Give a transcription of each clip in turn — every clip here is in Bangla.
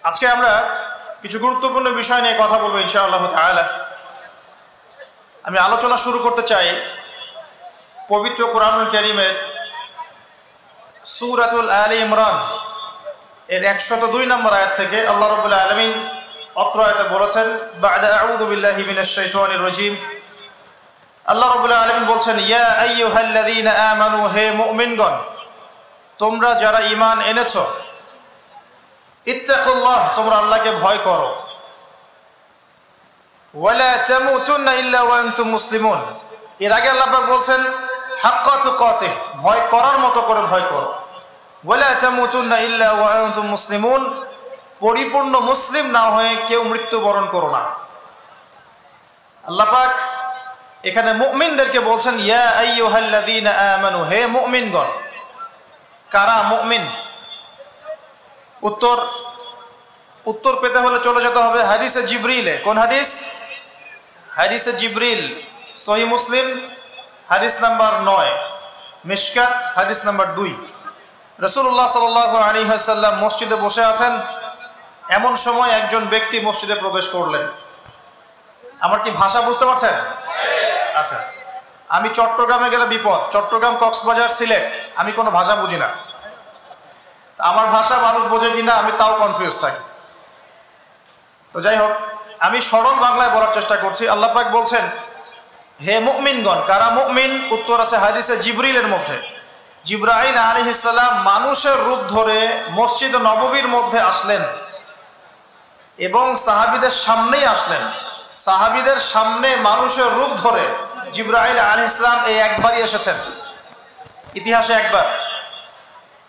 আজকে আমরা কিছু গুরুত্বপূর্ণ বিষয় নিয়ে কথা বলবো ইনশাআল্লাহ তাআলা। আমি আলোচনা শুরু করতে চাই পবিত্র কোরআনুল কারীমের সূরাতুল আলে ইমরান এর 102 নম্বর আয়াত থেকে। আল্লাহ রাব্বুল আলামিন অত্র আয়াতে বলেছেন, বা'দা আউযু বিল্লাহি মিনাশ শাইতানির রাজীম। আল্লাহ রাব্বুল আলামিন বলছেন, ইয়া আইয়ুহাল্লাযীনা আমানু, হে মুমিনগণ, তোমরা যারা ঈমান এনেছো, ইত্তাকুল্লাহ, তোমরা আল্লাহকে ভয় করো, ওয়ালা তামুতুন্না ইল্লা ওয়া আনতুম মুসলিমুন। এর আগে আল্লাহ পাক বলছেন হাক্কা তুকাতিহ, ভয় করার মতো করে ভয় করো, ওয়ালা তামুতুন্না ইল্লা ওয়া আনতুম মুসলিমুন, পরিপূর্ণ মুসলিম না হয়ে কেউ মৃত্যুবরণ করো না। আল্লাহ পাক এখানে মুমিনদেরকে বলছেন, ইয়া আইয়ুহাল্লাযীনা আমানু, হে মুমিনগণ। কারা মুমিন? উত্তর পেতে হলে চলে যেতে হবে হাদিসে জিবরিলে। কোন হাদিস? হাদিসে জিবরিল, সহিহ মুসলিম হাদিস নাম্বার 9, মিশকাত হাদিস নাম্বার 2। রাসূলুল্লাহ সাল্লাল্লাহু আলাইহি ওয়াসাল্লাম মসজিদে বসে আছেন। এমন সময় একজন ব্যক্তি মসজিদে প্রবেশ করলেন। আমার কি ভাষা বুঝতে পারছেন? আচ্ছা, আমি চট্টগ্রামে গেলে বিপদ। চট্টগ্রাম, কক্সবাজার, সিলেট, আমি কোনো ভাষা বুঝি না। আমার ভাষা মানুষ বোঝে কিনা আমি তাও কনফিউজ থাকি। তো যাই হোক, আমি সরল বাংলায় বলার চেষ্টা করছি। আল্লাহ পাক বলছেন, হে মুমিনগণ। কারা মুমিন? উত্তর আছে হাদিসে জিবরিলের মধ্যে। জিবরাইল আলাইহিস সালাম মানুষের রূপ ধরে মসজিদ নববীর মধ্যে আসলেন এবং সাহাবীদের সামনেই আসলেন। সাহাবীদের সামনে মানুষের রূপ ধরে জিবরাইল আলাইহিস সালাম এই একবারই এসেছেন, ইতিহাসে একবার।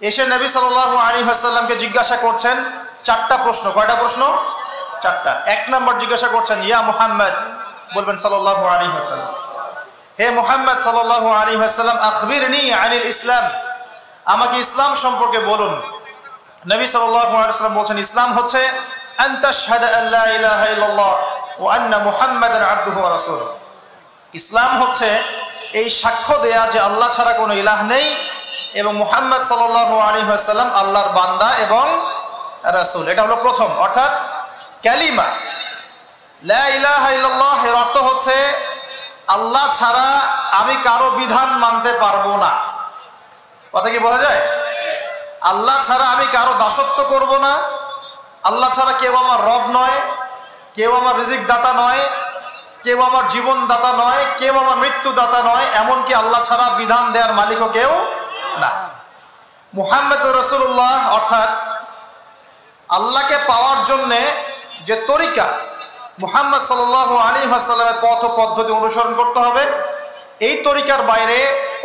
এসে নবী সাল্লাল্লাহু আলাইহি ওয়াসাল্লামকে জিজ্ঞাসা করছেন 4টা প্রশ্ন। কয়টা প্রশ্ন? 4টা। 1 নম্বর জিজ্ঞাসা করছেন, ইয়া মুহাম্মদ, বলবেন সাল্লাল্লাহু আলাইহি ওয়াসাল্লাম, হে মুহাম্মদ সাল্লাল্লাহু আলাইহি ওয়াসাল্লাম, আখবিরনি আনিল ইসলাম, আমাকে ইসলাম সম্পর্কে বলুন। নবী সাল্লাল্লাহু আলাইহি ওয়াসাল্লাম বলছেন, ইসলাম হচ্ছে আন তাশহাদা আল্লা ইলাহা ইল্লাল্লাহ ওয়া আন্না মুহাম্মাদান আবদুহু ওয়া রাসূলুহু। ইসলাম হচ্ছে এই সাক্ষ্য দেয়া যে আল্লাহ ছাড়া কোনো ইলাহ নেই এবং মুহাম্মদ সাল্লাল্লাহু আলাইহি ওয়াসাল্লাম আল্লাহর বান্দা এবং রাসূল। এটা হলো প্রথম, অর্থাৎ কালিমা লা ইলাহা ইল্লাল্লাহ। এর অর্থ হচ্ছে আল্লাহ ছাড়া আমি কারো বিধান মানতে পারবো না। কথা কি বোঝা যায়? আল্লাহ ছাড়া আমি কারো দাসত্ব করব না। আল্লাহ ছাড়া কেউ আমার রব নয়, কেউ আমার রিজিক দাতা নয়, কেউ আমার জীবন দাতা নয়, কেউ আমার মৃত্যু দাতা নয়, এমনকি আল্লাহ ছাড়া বিধান দেওয়ার মালিকও কেউ না। মুহাম্মদুর রাসূলুল্লাহ, অর্থাৎ আল্লাহকে পাওয়ার জন্যে যে তরিকা, মুহাম্মদ সাল্লাল্লাহু আলাইহি ওয়াসাল্লামের পথ ও পদ্ধতি অনুসরণ করতে হবে। এই তরিকার বাইরে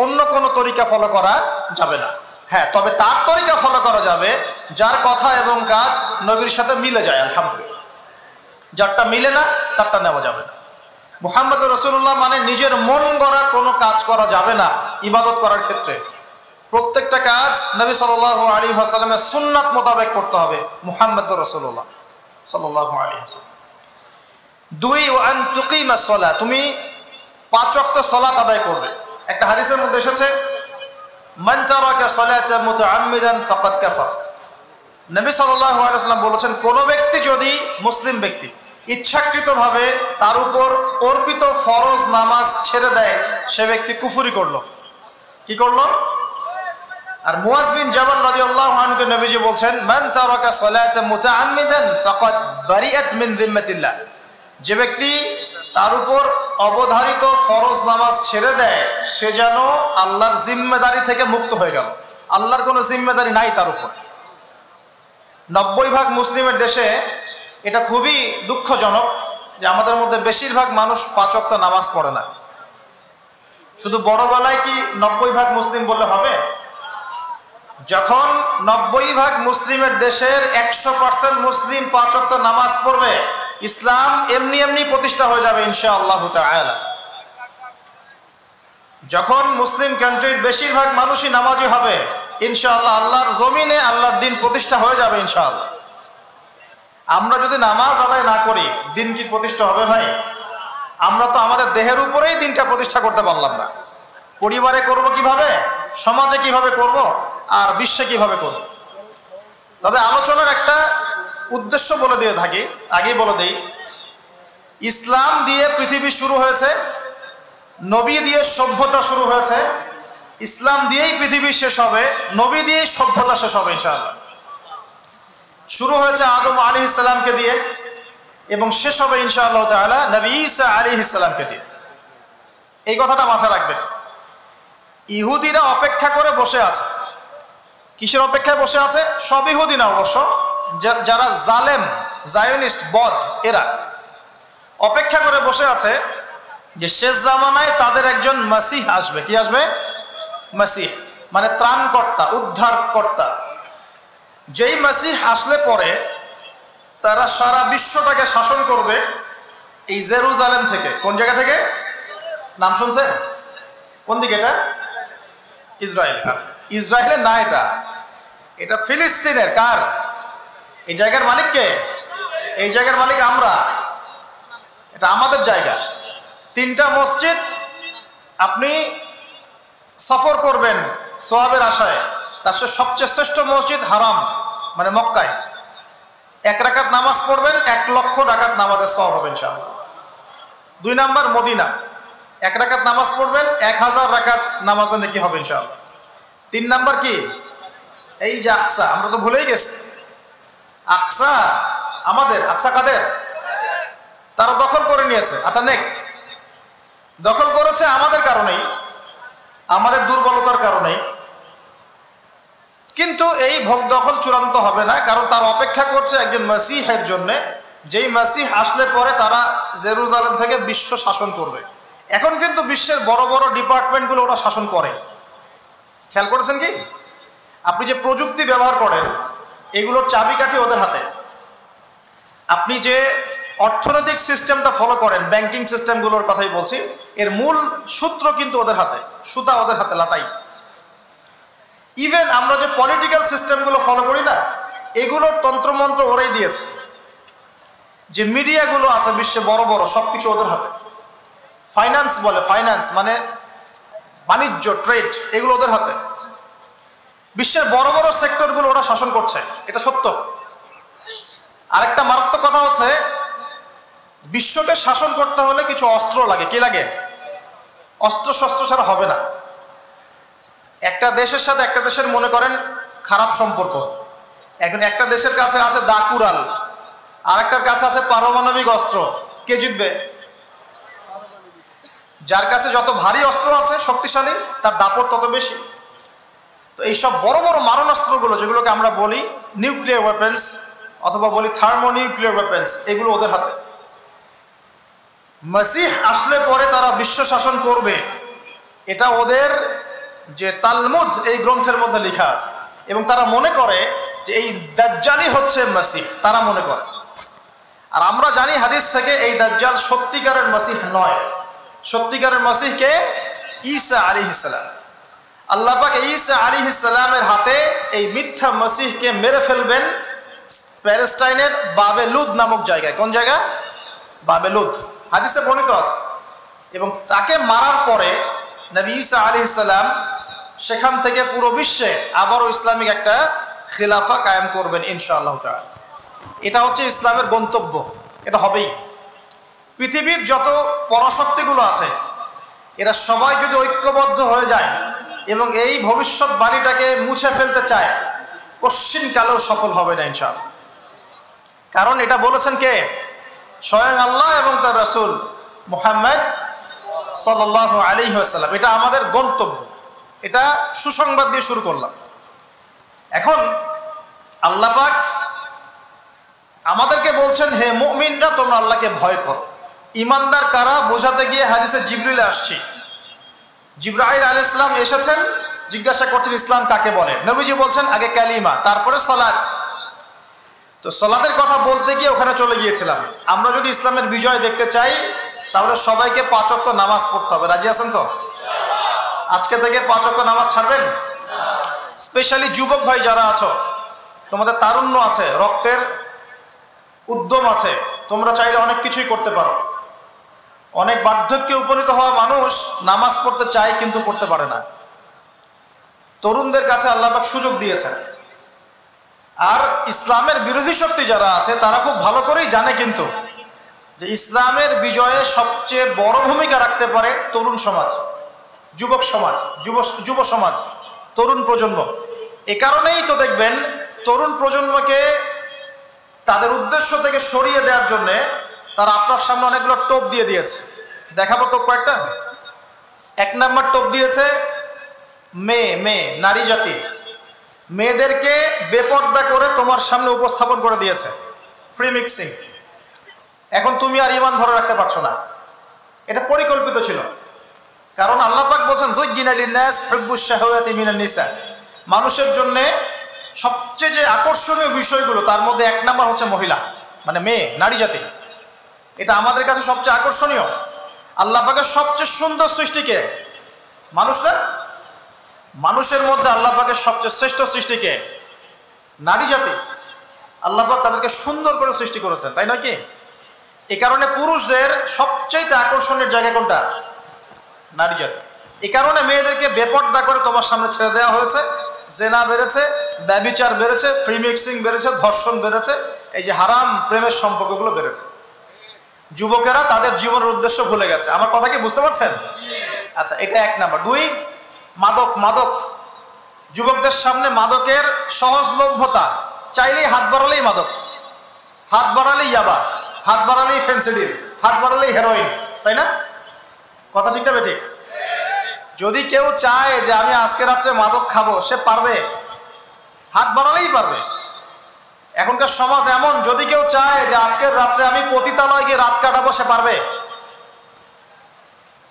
অন্য কোনো তরিকা ফলো করা যাবে না। হ্যাঁ, তবে তার তরিকা ফলো করা যাবে যার কথা এবং কাজ নবীর সাথে মিলে যায়, আলহামদুলিল্লাহ। যারটা মিলে না তারটা নেওয়া যাবে না। মুহাম্মদুর রাসূলুল্লাহ মানে নিজের মন গড়া কোনো কাজ করা যাবে না। ইবাদত করার ক্ষেত্রে প্রত্যেকটা কাজ নবী সাল্লাল্লাহু আলাইহি ওয়াসাল্লামের সুন্নাত মোতাবেক করতে হবে। মুহাম্মদুর রাসূলুল্লাহ সাল্লাল্লাহু আলাইহি ওয়াসাল্লাম। 2, ওয়া আন তুকিমাস সালাত, তুমি 5 ওয়াক্ত সালাত আদায় করবে। একটা হাদিসের মধ্যে এসেছে, মান তারাকা সালাতা মুতাআম্মিদান ফাকাদ কাফার। নবী সাল্লাল্লাহু আলাইহি ওয়াসাল্লাম বলেছেন, কোন ব্যক্তি যদি, মুসলিম ব্যক্তি, ইচ্ছাকৃতভাবে তার উপর অর্পিত ফরজ নামাজ ছেড়ে দেয়, সে ব্যক্তি কুফরি করলো। কি করলো? আর মুয়াজ বিন জাবাল রাদিয়াল্লাহু আনহু নবীজি বলছেন, মান তারাকা সালাতা মুতাআম্মিদান ফাকাদ বারিআত মিন যিম্মাতিল্লাহ। যে ব্যক্তি তার উপর অবধারিত ফরজ নামাজ ছেড়ে দেয়, সে যেন আল্লাহর জিম্মেদারি থেকে মুক্ত হয়ে গেল। আল্লাহর কোনো জিম্মেদারি নাই তার উপর। 90% মুসলিমের দেশে এটা খুবই দুঃখজনক যে আমাদের মধ্যে বেশিরভাগ মানুষ 5 ওয়াক্ত নামাজ পড়ে না। শুধু বড় গলায় কি 90% মুসলিম বললে হবে? যখন 90% মুসলিমের দেশের 100% মুসলিম 5 ওয়াক্ত নামাজ পড়বে, ইসলাম এমনি এমনি প্রতিষ্ঠা হয়ে যাবে ইনশাআল্লাহ তাআলা। যখন মুসলিম কান্ট্রির বেশিরভাগ মানুষই নামাজি হবে, ইনশাআল্লাহ আল্লাহর জমিনে আল্লাহর দিন প্রতিষ্ঠা হয়ে যাবে ইনশাআল্লাহ। আমরা যদি নামাজ আদায় না করি, দিন কি প্রতিষ্ঠা হবে ভাই? আমরা তো আমাদের দেহের উপরেই দিনটা প্রতিষ্ঠা করতে পারলাম না। পরিবারে করব কিভাবে, সমাজে কিভাবে করব, আর বিশ্বে কিভাবে করব? তবে আলোচনার একটা উদ্দেশ্য বলে দিয়ে থাকি, আগেই বলে দেই, ইসলাম দিয়ে পৃথিবী শুরু হয়েছে, নবী দিয়ে সভ্যতা শুরু হয়েছে, ইসলাম দিয়েই পৃথিবী শেষ হবে, নবী দিয়েই সভ্যতা শেষ হবে ইনশাআল্লাহ। শুরু হয়েছে আদম আলাইহিস সালামকে দিয়ে এবং শেষ হবে ইনশাআল্লাহ তাআলা নবী ঈসা আলাইহিস সালামকে দিয়ে। এই কথাটা মাথায় রাখবেন। ইহুদিরা অপেক্ষা করে বসে আছে। কিসের অপেক্ষায় বসে আছে? সব ইহুদি না অবশ্য, যারা জালেম, জায়নিস্ট, বদ, এরা অপেক্ষা করে বসে আছে যে শেষ জামানায় তাদের একজন মাসিহ আসবে। কি আসবে? মাসিহ মানে ত্রাণকর্তা, উদ্ধারকর্তা। যেই মাসিহ আসলে পরে তারা সারা বিশ্বটাকে শাসন করবে এই জেরুজালেম থেকে। কোন জায়গা থেকে? নাম শুনছেন? কোন দিকে এটা? ইসরায়েল। আচ্ছা, ইসরায়েলের না, এটা ফিলিস্তিনের। কার? এই জায়গার মালিক কে? এই জায়গার মালিক আমরা, এটা আমাদের জায়গা। 3টা মসজিদ আপনি সফর করবেন সোয়াবের আশায়, তার সবচেয়ে শ্রেষ্ঠ মসজিদ হারাম মানে মক্কায় 1 রাকাত নামাজ পড়বেন, 1 লক্ষ রাকাত নামাজের সওয়াব হবে ইনশাআল্লাহ। 2 নাম্বার মদিনা, 1 রাকাত নামাজ পড়বেন, 1000 রাকাত নামাজের নেকি হবে ইনশাআল্লাহ। 3 নাম্বার কি? এই যে আকসা, আমরা তো ভুলেই গেছি। আকসা আমাদের, আকসা কাদের? তারা দখল করে নিয়েছে। আচ্ছা, দখল করেছে আমাদের কারণেই, আমাদের দুর্বলতার কারণেই। কিন্তু এই ভোগ দখল চূড়ান্ত হবে না, কারণ তারা অপেক্ষা করছে একজন মাসিহের জন্য, যেই মাসিহ আসলে পরে তারা জেরুজালেম থেকে বিশ্ব শাসন করবে। এখন কিন্তু বিশ্বের বড় বড় ডিপার্টমেন্টগুলো ওরা শাসন করে। খেয়াল করেছেন কি? আপনি যে প্রযুক্তি ব্যবহার করেন এগুলোর চাবিকাঠি ওদের হাতে। আপনি যে অর্থনৈতিক সিস্টেমটা ফলো করেন, ব্যাংকিং সিস্টেমগুলোর কথাই বলছি, এর মূল সূত্র কিন্তু ওদের হাতে, সুতা ওদের হাতে, লাটাই। ইভেন আমরা যে পলিটিক্যাল সিস্টেমগুলো ফলো করি না, এগুলোর তন্ত্রমন্ত্র ওরাই দিয়েছে। যে মিডিয়াগুলো আছে বিশ্বে বড় বড়, সবকিছু ওদের হাতে। ফাইন্যান্স বলে, ফাইন্যান্স মানে বাণিজ্য, ট্রেড, এগুলো ওদের হাতে। বিশ্বের বড় বড় সেক্টরগুলো ওরা শাসন করছে, এটা সত্য। আরেকটা মারাত্মক কথা হচ্ছে, বিশ্বকে শাসন করতে হলে কিছু অস্ত্র লাগে। কি লাগে? অস্ত্র শস্ত্র ছাড়া হবে না। একটা দেশের সাথে একটা দেশের মনে করেন খারাপ সম্পর্ক, এখন একটা দেশের কাছে আছে দাকুরাল, আর একটার কাছে আছে পারমাণবিক অস্ত্র। কে জিতবে? যার কাছে যত ভারী অস্ত্র আছে, শক্তিশালী, তার দাপট তত বেশি। তো এইসব বড় বড় মারণাস্ত্রগুলো, যেগুলোকে আমরা বলি নিউক্লিয়ার ওয়েপেন্স অথবা বলি থার্মোনিউক্লিয়ার ওয়েপেন্স, এগুলো ওদের হাতে। মাসিহ আসলে পরে তারা বিশ্ব শাসন করবে, এটা ওদের যে তালমুদ এই গ্রন্থের মধ্যে লেখা আছে। এবং তারা মনে করে যে এই দাজ্জালই হচ্ছে মাসিহ, তারা মনে করে। আর আমরা জানি হাদিস থেকে এই দাজ্জাল সত্যিকারের মাসিহ নয়। সত্যিকারের মাসিহ কে? ঈসা আলাইহিস সালাম। আল্লাহ পাক ঈসা আলাইহিস সালামের হাতে এই মিথ্যা মাসিহকে মেরে ফেলবেন প্যালেস্টাইনের বাবেলুদ নামক জায়গায়। কোন জায়গা? বাবেলুদ, হাদিসে বর্ণিত আছে। এবং তাকে মারার পরে নবী ঈসা আলাইহিস সালাম সেখান থেকে পুরো বিশ্বে আবারও ইসলামিক একটা খিলাফা কায়েম করবেন ইনশাআল্লাহ তাআলা। এটা হচ্ছে ইসলামের গন্তব্য, এটা হবেই। পৃথিবীর যত পরাশক্তিগুলো আছে এরা সবাই যদি ঐক্যবদ্ধ হয়ে যায় এবং এই ভবিষ্যৎবাণীটাকে মুছে ফেলতে চায়, কশ্চিনকালেও সফল হবে না ইনশাআল্লাহ। কারণ এটা বলেছেন কে? স্বয়ং আল্লাহ এবং তার রাসূল মুহাম্মদ সাল্লাল্লাহু আলাইহি ওয়াসাল্লাম। এটা আমাদের গন্তব্য, এটা সুসংবাদ দিয়ে শুরু করলাম। এখন আল্লাহ পাক আমাদেরকে বলছেন, হে মুমিনরা, তোমরা আল্লাহকে ভয় করো। ইমানদার কারা বোঝাতে গিয়ে হাদিসে জিবরিল আসছে। জিবরাইল আলাইহিস সালাম এসেছেন, জিজ্ঞাসা করছেন ইসলাম কাকে বলে। নবীজি বলছেন আগে কালিমা, তারপরে সালাত। তো সালাতের কথা বলতে গিয়ে ওখানে চলে গিয়েছিলাম। আমরা যদি ইসলামের বিজয় দেখতে চাই তাহলে সবাইকে 5 ওয়াক্ত নামাজ পড়তে হবে। রাজি আছেন তো? আজকে থেকে 5 ওয়াক্ত নামাজ ছাড়বেন? স্পেশালি যুবক ভাই যারা আছো, তোমাদের তারুণ্য আছে, রক্তের উদ্যম আছে, তোমরা চাইলে অনেক কিছুই করতে পারো। অনেক বার্ধক্যে উপনীত হওয়া মানুষ নামাজ পড়তে চায় কিন্তু পড়তে পারে না। তরুণদের কাছে আল্লাহ পাক সুযোগ দিয়েছেন। আর ইসলামের বিরোধী শক্তি যারা আছে তারা খুব ভালো করেই জানে কিন্তু যে ইসলামের বিজয়ে সবচেয়ে বড় ভূমিকা রাখতে পারে তরুণ সমাজ, যুবক সমাজ, যুব সমাজ, তরুণ প্রজন্ম। এ কারণেই তো দেখবেন তরুণ প্রজন্মকে তাদের উদ্দেশ্য থেকে সরিয়ে দেওয়ার জন্যে তারা আপনার সামনে অনেকগুলো টোপ দিয়ে দিয়েছে। দেখাবো টোপ কয়েকটা। 1 নম্বর টোপ দিয়েছে মেয়ে নারী জাতি, মেয়েদেরকে বেপর্দা করে তোমার সামনে উপস্থাপন করে দিয়েছে, ফ্রি মিক্সিং। এখন তুমি আর ঈমান ধরে রাখতে পারছো না। এটা পরিকল্পিত ছিল, কারণ আল্লাহ পাক বলছেন যুজ্জিনা লিন-নাস হুব্বুশ শাহাওয়াতি মিনান নিসা, মানুষের জন্য সবচেয়ে যে আকর্ষণীয় বিষয়গুলো তার মধ্যে 1 নম্বর হচ্ছে মহিলা, মানে মেয়ে, নারী জাতি। এটা আমাদের কাছে সবচেয়ে আকর্ষণীয়। আল্লাহ পাকের সবচেয়ে সুন্দর সৃষ্টিকে মানুষ না, মানুষের মধ্যে আল্লাহ পাকের সবচেয়ে শ্রেষ্ঠ সৃষ্টিকে নারী জাতি। আল্লাহ পাক তাদেরকে সুন্দর করে সৃষ্টি করেছেন, তাই নয় কি? এই কারণে পুরুষদের সবচাইতে আকর্ষণের জায়গা কোনটা? নারী জাতি। এই কারণে মেয়েদেরকে বেপর্দা করে তোমার সামনে ছেড়ে দেওয়া হয়েছে। জেনা বেড়েছে, ব্যভিচার বেড়েছে, ফ্রি মিক্সিং বেড়েছে, ধর্ষণ বেড়েছে, এই যে হারাম প্রেমের সম্পর্কগুলো বেড়েছে। যুবকেরা তাদের জীবনের উদ্দেশ্য ভুলে গেছে। আমার কথা কি বুঝতে পারছেন? আচ্ছা, এটা 1 নাম্বার। 2, মাদক। যুবকদের সামনে মাদকের সহজলভ্যতা, চাইলেই হাত বাড়ালেই মাদক, হাত বাড়ালেই ইয়াবা, হাত বাড়ালেই ফেন্সিডিল, হাত বাড়ালেই হেরোইন, তাই না? কথা ঠিক না ঠিক? যদি কেউ চায় যে আমি আজকে রাত্রে মাদক খাবো, সে পারবে, হাত বাড়ালেই পারবে। এখনকার সমাজ এমন, যদি কেউ চায় যে আজকের রাত্রে আমি পতিতালয়ে গিয়ে রাত কাটাবো, সে পারবে।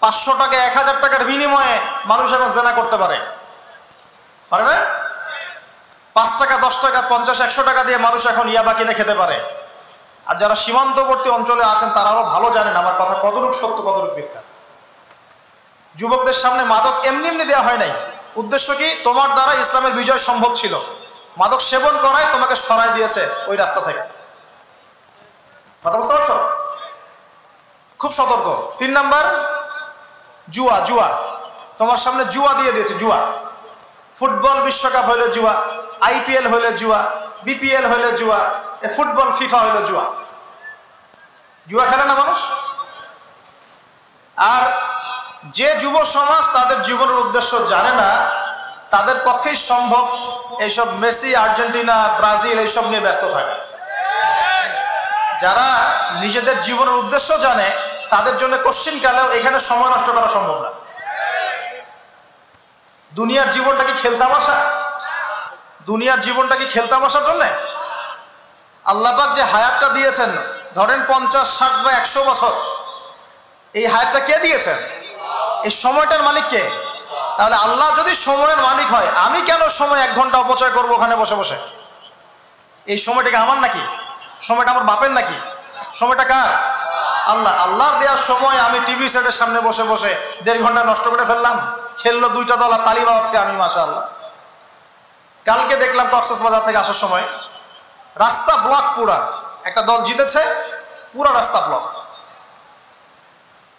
500 টাকা 1000 টাকার বিনিময়ে মানুষ এখন জেনা করতে পারে না? 5 টাকা 10 টাকা 50 100 টাকা দিয়ে মানুষ এখন ইয়াবা কিনে খেতে পারে। আর যারা সীমান্তবর্তী অঞ্চলে আছেন তারা আরো ভালো জানেন আমার কথা কতটুকু সত্য কতটুকু মিথ্যা। যুবকদের সামনে মাদক এমনি দেওয়া হয় নাই। উদ্দেশ্য কি? তোমার দ্বারা ইসলামের বিজয় সম্ভব ছিল। মাদক সেবন করাই তোমাকে সরাই দিয়েছে ওই রাস্তা থেকে। কথা বুঝতে পারছো? খুব সতর্ক। 3 নাম্বার, জুয়া। তোমার সামনে জুয়া দিয়ে দিয়েছে। জুয়া, ফুটবল বিশ্বকাপ হইলে জুয়া, IPL হইলে জুয়া, BPL হইলে জুয়া, ফুটবল ফিফা হইলে জুয়া। জুয়া খেলে না মানুষ। আর যে যুব সমাজ তাদের জীবনের উদ্দেশ্য জানে না, তাদের পক্ষেই সম্ভব এইসব মেসি, আর্জেন্টিনা, ব্রাজিল এইসব নিয়ে ব্যস্ত থাকে। যারা নিজেদের জীবনের উদ্দেশ্য জানে তাদের জন্য কোশ্চিনকালেও এখানে সময় নষ্ট করা সম্ভব না। দুনিয়ার জীবনটা কি খেলতামাশা? দুনিয়ার জীবনটা কি খেলতামাশার জন্য? আল্লাহ পাক যে হায়াতটা দিয়েছেন, ধরেন 50, 60 বা 100 বছর, এই হায়াতটা কে দিয়েছেন? এই সময়টার মালিক কে? তাহলে আল্লাহ যদি সময়ের মালিক হয়, আমি কেন সময় 1 ঘন্টা অপচয় করবো ওখানে বসে বসে? এই সময়টাকে আমার নাকি? সময়টা আমার বাপের নাকি? সময়টা কার? আল্লাহর দেওয়ার সময় আমি টিভি সেটের সামনে বসে বসে 1.5 ঘন্টা নষ্ট করে ফেললাম। খেললো 2টা দল আর তালি বাজছে, আমি মাশাআল্লাহ। কালকে দেখলাম কক্সবাজার থেকে আসার সময় রাস্তা ব্লক, পুরা একটা দল জিতেছে, পুরা রাস্তা ব্লক,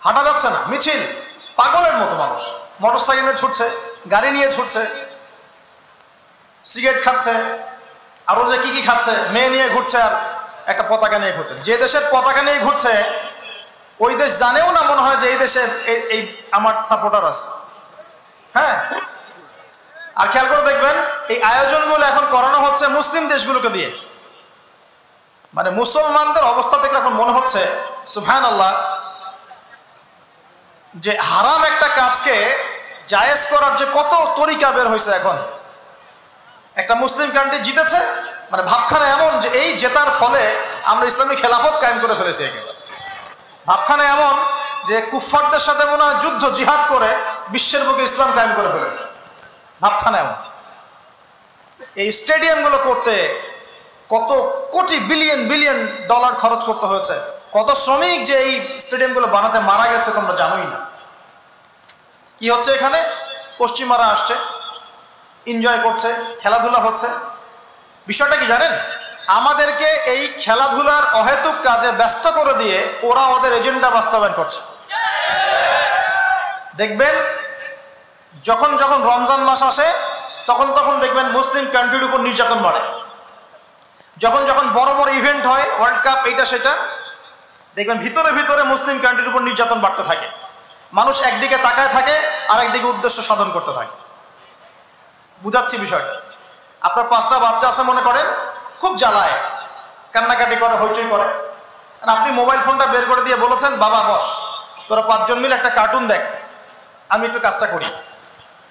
হাঁটা যাচ্ছে না, মিছিল, পাগলের মতো মানুষ মোটরসাইকেল নিয়ে ছুটছে, গাড়ি নিয়ে ছুটছে, সিগারেট খাচ্ছে, আরো যে কি খাচ্ছে, মেয়ে নিয়ে ঘুরছে, আর একটা পতাকা নিয়ে ঘুরছে। যে দেশের পতাকা নিয়ে ঘুরছে ওই দেশ জানেও না মনে হয় যে এই দেশে এই আমার সাপোর্টার আছে। হ্যাঁ, আর খেয়াল করে দেখবেন এই আয়োজনগুলো এখন করানো হচ্ছে মুসলিম দেশগুলোকে দিয়ে। মানে মুসলমানদের অবস্থা দেখলে এখন মনে হচ্ছে সুবহানাল্লাহ, যে হারাম একটা কাজকে জায়েজ করার যে কত তরিকা বের হয়েছে। এখন একটা মুসলিম কান্ট্রি জিতেছে, মানে ভাবখানা এমন যে এই জেতার ফলে আমরা ইসলামী খেলাফত কায়েম করে ফেলেছি। ভাবখানা এমন যে কুফফারদের সাথে মনে হয় যুদ্ধ জিহাদ করে বিশ্বের বুকে ইসলাম কায়েম করে ফেলেছে। ভাবখানা এমন। এই স্টেডিয়ামগুলো করতে কত কোটি বিলিয়ন ডলার খরচ করতে হয়েছে, কত শ্রমিক যে এই স্টেডিয়ামগুলো বানাতে মারা গেছে তোমরা জানোই না। কি হচ্ছে এখানে? পশ্চিমারা আসছে, এনজয় করছে, খেলাধুলা হচ্ছে। বিষয়টা কি জানেন? আমাদেরকে এই খেলাধুলার অহেতুক কাজে ব্যস্ত করে দিয়ে ওরা ওদের এজেন্ডা বাস্তবায়ন করছে। দেখবেন যখন রমজান মাস আসে তখন দেখবেন মুসলিম কান্ট্রির উপর নির্যাতন বাড়ে। যখন যখন বড় বড় ইভেন্ট হয়, ওয়ার্ল্ড কাপ, এইটা সেটা, দেখবেন ভিতরে ভিতরে মুসলিম কান্ট্রির উপর নির্যাতন বাড়তে থাকে। মানুষ একদিকে তাকায় থাকে, আর একদিকে উদ্দেশ্য সাধন করতে থাকে। বুঝাচ্ছি বিষয়টা। আপনার 5টা বাচ্চা আছে মনে করেন, খুব জ্বালায়, কান্নাকাটি করে, হইচই করে, আর আপনি মোবাইল ফোনটা বের করে দিয়ে বলেছেন, বাবা বস, তোরা 5 জন মিলে একটা কার্টুন দেখ, আমি একটু কাজটা করি।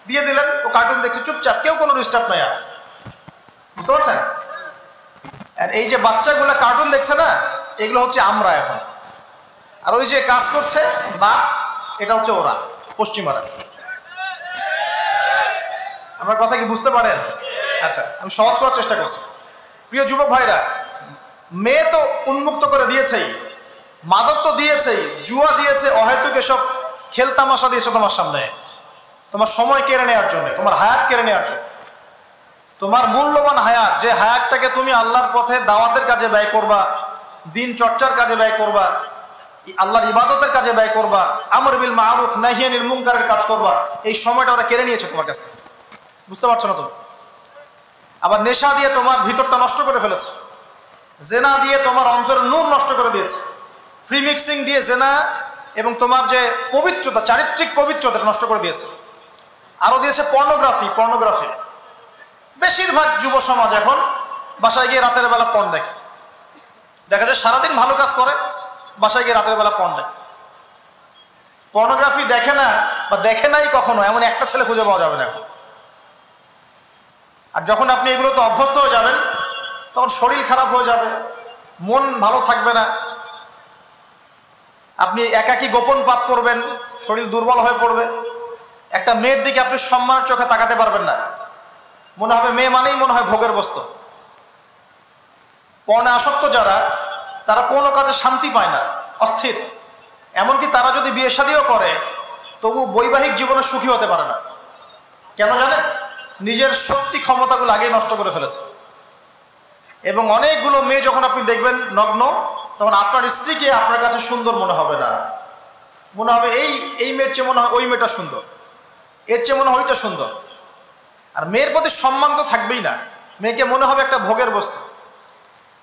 দিয়ে দিলেন, ও কার্টুন দেখছে চুপচাপ, কেউ কোনো ডিস্টার্ব নাই। আর বুঝতে পারছেন? আর এই যে বাচ্চাগুলো কার্টুন দেখছে না, এগুলো হচ্ছে আমরা এখন। আর ওই যে কাজ করছে বাপ, এটা হচ্ছে ওরা, পশ্চিমারা। আমার কথা কি বুঝতে পারেন? আচ্ছা, আমি সহজ করার চেষ্টা করছি। প্রিয় যুবক ভাইরা, মেয়ে তো উন্মুক্ত করে দিয়েছেই, মাদক তো দিয়েছেই, জুয়া দিয়েছে, অহেতুক এসব খেলতামাশা দিয়েছে তোমার সামনে, তোমার সময় কেড়ে নেওয়ার জন্য, তোমার হায়াত কেড়ে নেওয়ার জন্য। তোমার মূল্যবান হায়াত, যে হায়াতটাকে তুমি আল্লাহর পথে দাওয়াতের কাজে ব্যয় করবা, দিন চর্চার কাজে ব্যয় করবা, আল্লাহর ইবাদতের কাজে ব্যয় করবা, আমর বিল মারুফ নাহি আনিল মুনকারের কাজ করবা, এই সময়টা ওরা কেড়ে নিয়েছে তোমার কাছ থেকে। বুঝতে পারছো না তুমি? আবার নেশা দিয়ে তোমার ভিতরটা নষ্ট করে ফেলেছে, জেনা দিয়ে তোমার অন্তরের নূর নষ্ট করে দিয়েছে, ফ্রি মিক্সিং দিয়ে জেনা এবং তোমার যে পবিত্রতা, চারিত্রিক পবিত্রতা নষ্ট করে দিয়েছে। আরো দিয়েছে পর্নোগ্রাফি। বেশিরভাগ যুব সমাজ এখন বাসায় গিয়ে রাতের বেলা পর্ন দেখে। দেখা যায় সারাদিন ভালো কাজ করে, বাসায় গিয়ে রাতের বেলা পর্ন দেখে। পর্নোগ্রাফি দেখে না বা দেখে নাই কখনো, এমন একটা ছেলে খুঁজে পাওয়া যাবে না এখন। আর যখন আপনি এগুলোতে অভ্যস্ত হয়ে যাবেন, তখন শরীর খারাপ হয়ে যাবে, মন ভালো থাকবে না, আপনি একাকী গোপন পাপ করবেন, শরীর দুর্বল হয়ে পড়বে। একটা মেয়ের দিকে আপনি সম্মানের চোখে তাকাতে পারবেন না, মনে হবে মেয়ে মানেই মনে হয় ভোগের বস্তু। পর্নে আসক্ত যারা, তারা কোনো কাজে শান্তি পায় না, অস্থির। এমনকি তারা যদি বিয়ে শাদীও করে, তবু বৈবাহিক জীবনে সুখী হতে পারে না। কেন জানেন? নিজের শক্তি ক্ষমতাগুলো আগেই নষ্ট করে ফেলেছে। এবং অনেকগুলো মেয়ে যখন আপনি দেখবেন নগ্ন, তখন আপনার স্ত্রীকে আপনার কাছে সুন্দর মনে হবে না, মনে হবে এই মেয়ের চেয়ে মনে হয় ওই মেয়েটা সুন্দর, এর চেয়ে মনে হয় ওইটা সুন্দর। আর মেয়ের প্রতি সম্মান তো থাকবেই না, মেয়েকে মনে হবে একটা ভোগের বস্তু।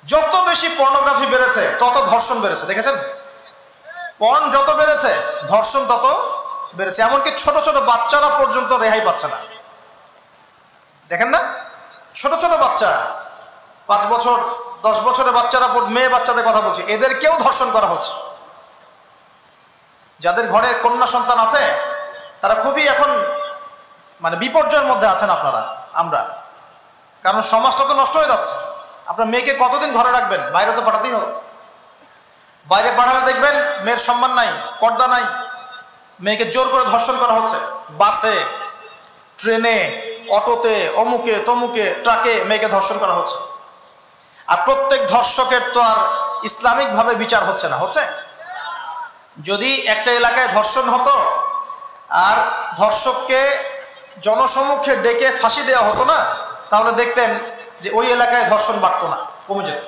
যত বেশি পর্নোগ্রাফি বেড়েছে, তত ধর্ষণ বেড়েছে। দেখেছেন? পর্ন যত বেড়েছে, ধর্ষণ তত বেড়েছে। এমনকি ছোট ছোট বাচ্চারা পর্যন্ত রেহাই পাচ্ছে না। দেখেন না, ছোট ছোট বাচ্চা, 5 বছর 10 বছরের বাচ্চারা, মেয়ে বাচ্চাদের কথা বলছি, এদেরকেও ধর্ষণ করা হচ্ছে। যাদের ঘরে কন্যা সন্তান আছে, তারা খুবই এখন মানে বিপর্যয়ের মধ্যে আছেন আপনারা, আমরা। কারণ সমাজটা তো নষ্ট হয়ে যাচ্ছে। আপনার মেয়েকে কতদিন ঘরে রাখবেন? বাইরে তো পাঠাতেই হবে। বাইরে পাঠাতে দেখবেন মেয়ের সম্মান নাই, পর্দা নাই, মেয়েকে জোর করে ধর্ষণ করা হচ্ছে। বাসে, ট্রেনে, অটোতে, অমুকে তমুকে, ট্রাকে মেয়েকে ধর্ষণ করা হচ্ছে। আর প্রত্যেক ধর্ষকের তো আর ইসলামিকভাবে বিচার হচ্ছে না, হচ্ছে? যদি একটা এলাকায় ধর্ষণ হতো আর ধর্ষককে জনসমক্ষে ডেকে ফাঁসি দেওয়া হতো না, তাহলে দেখতেন যে ওই এলাকায় ধর্ষণ বাড়তো না, কমে যেত।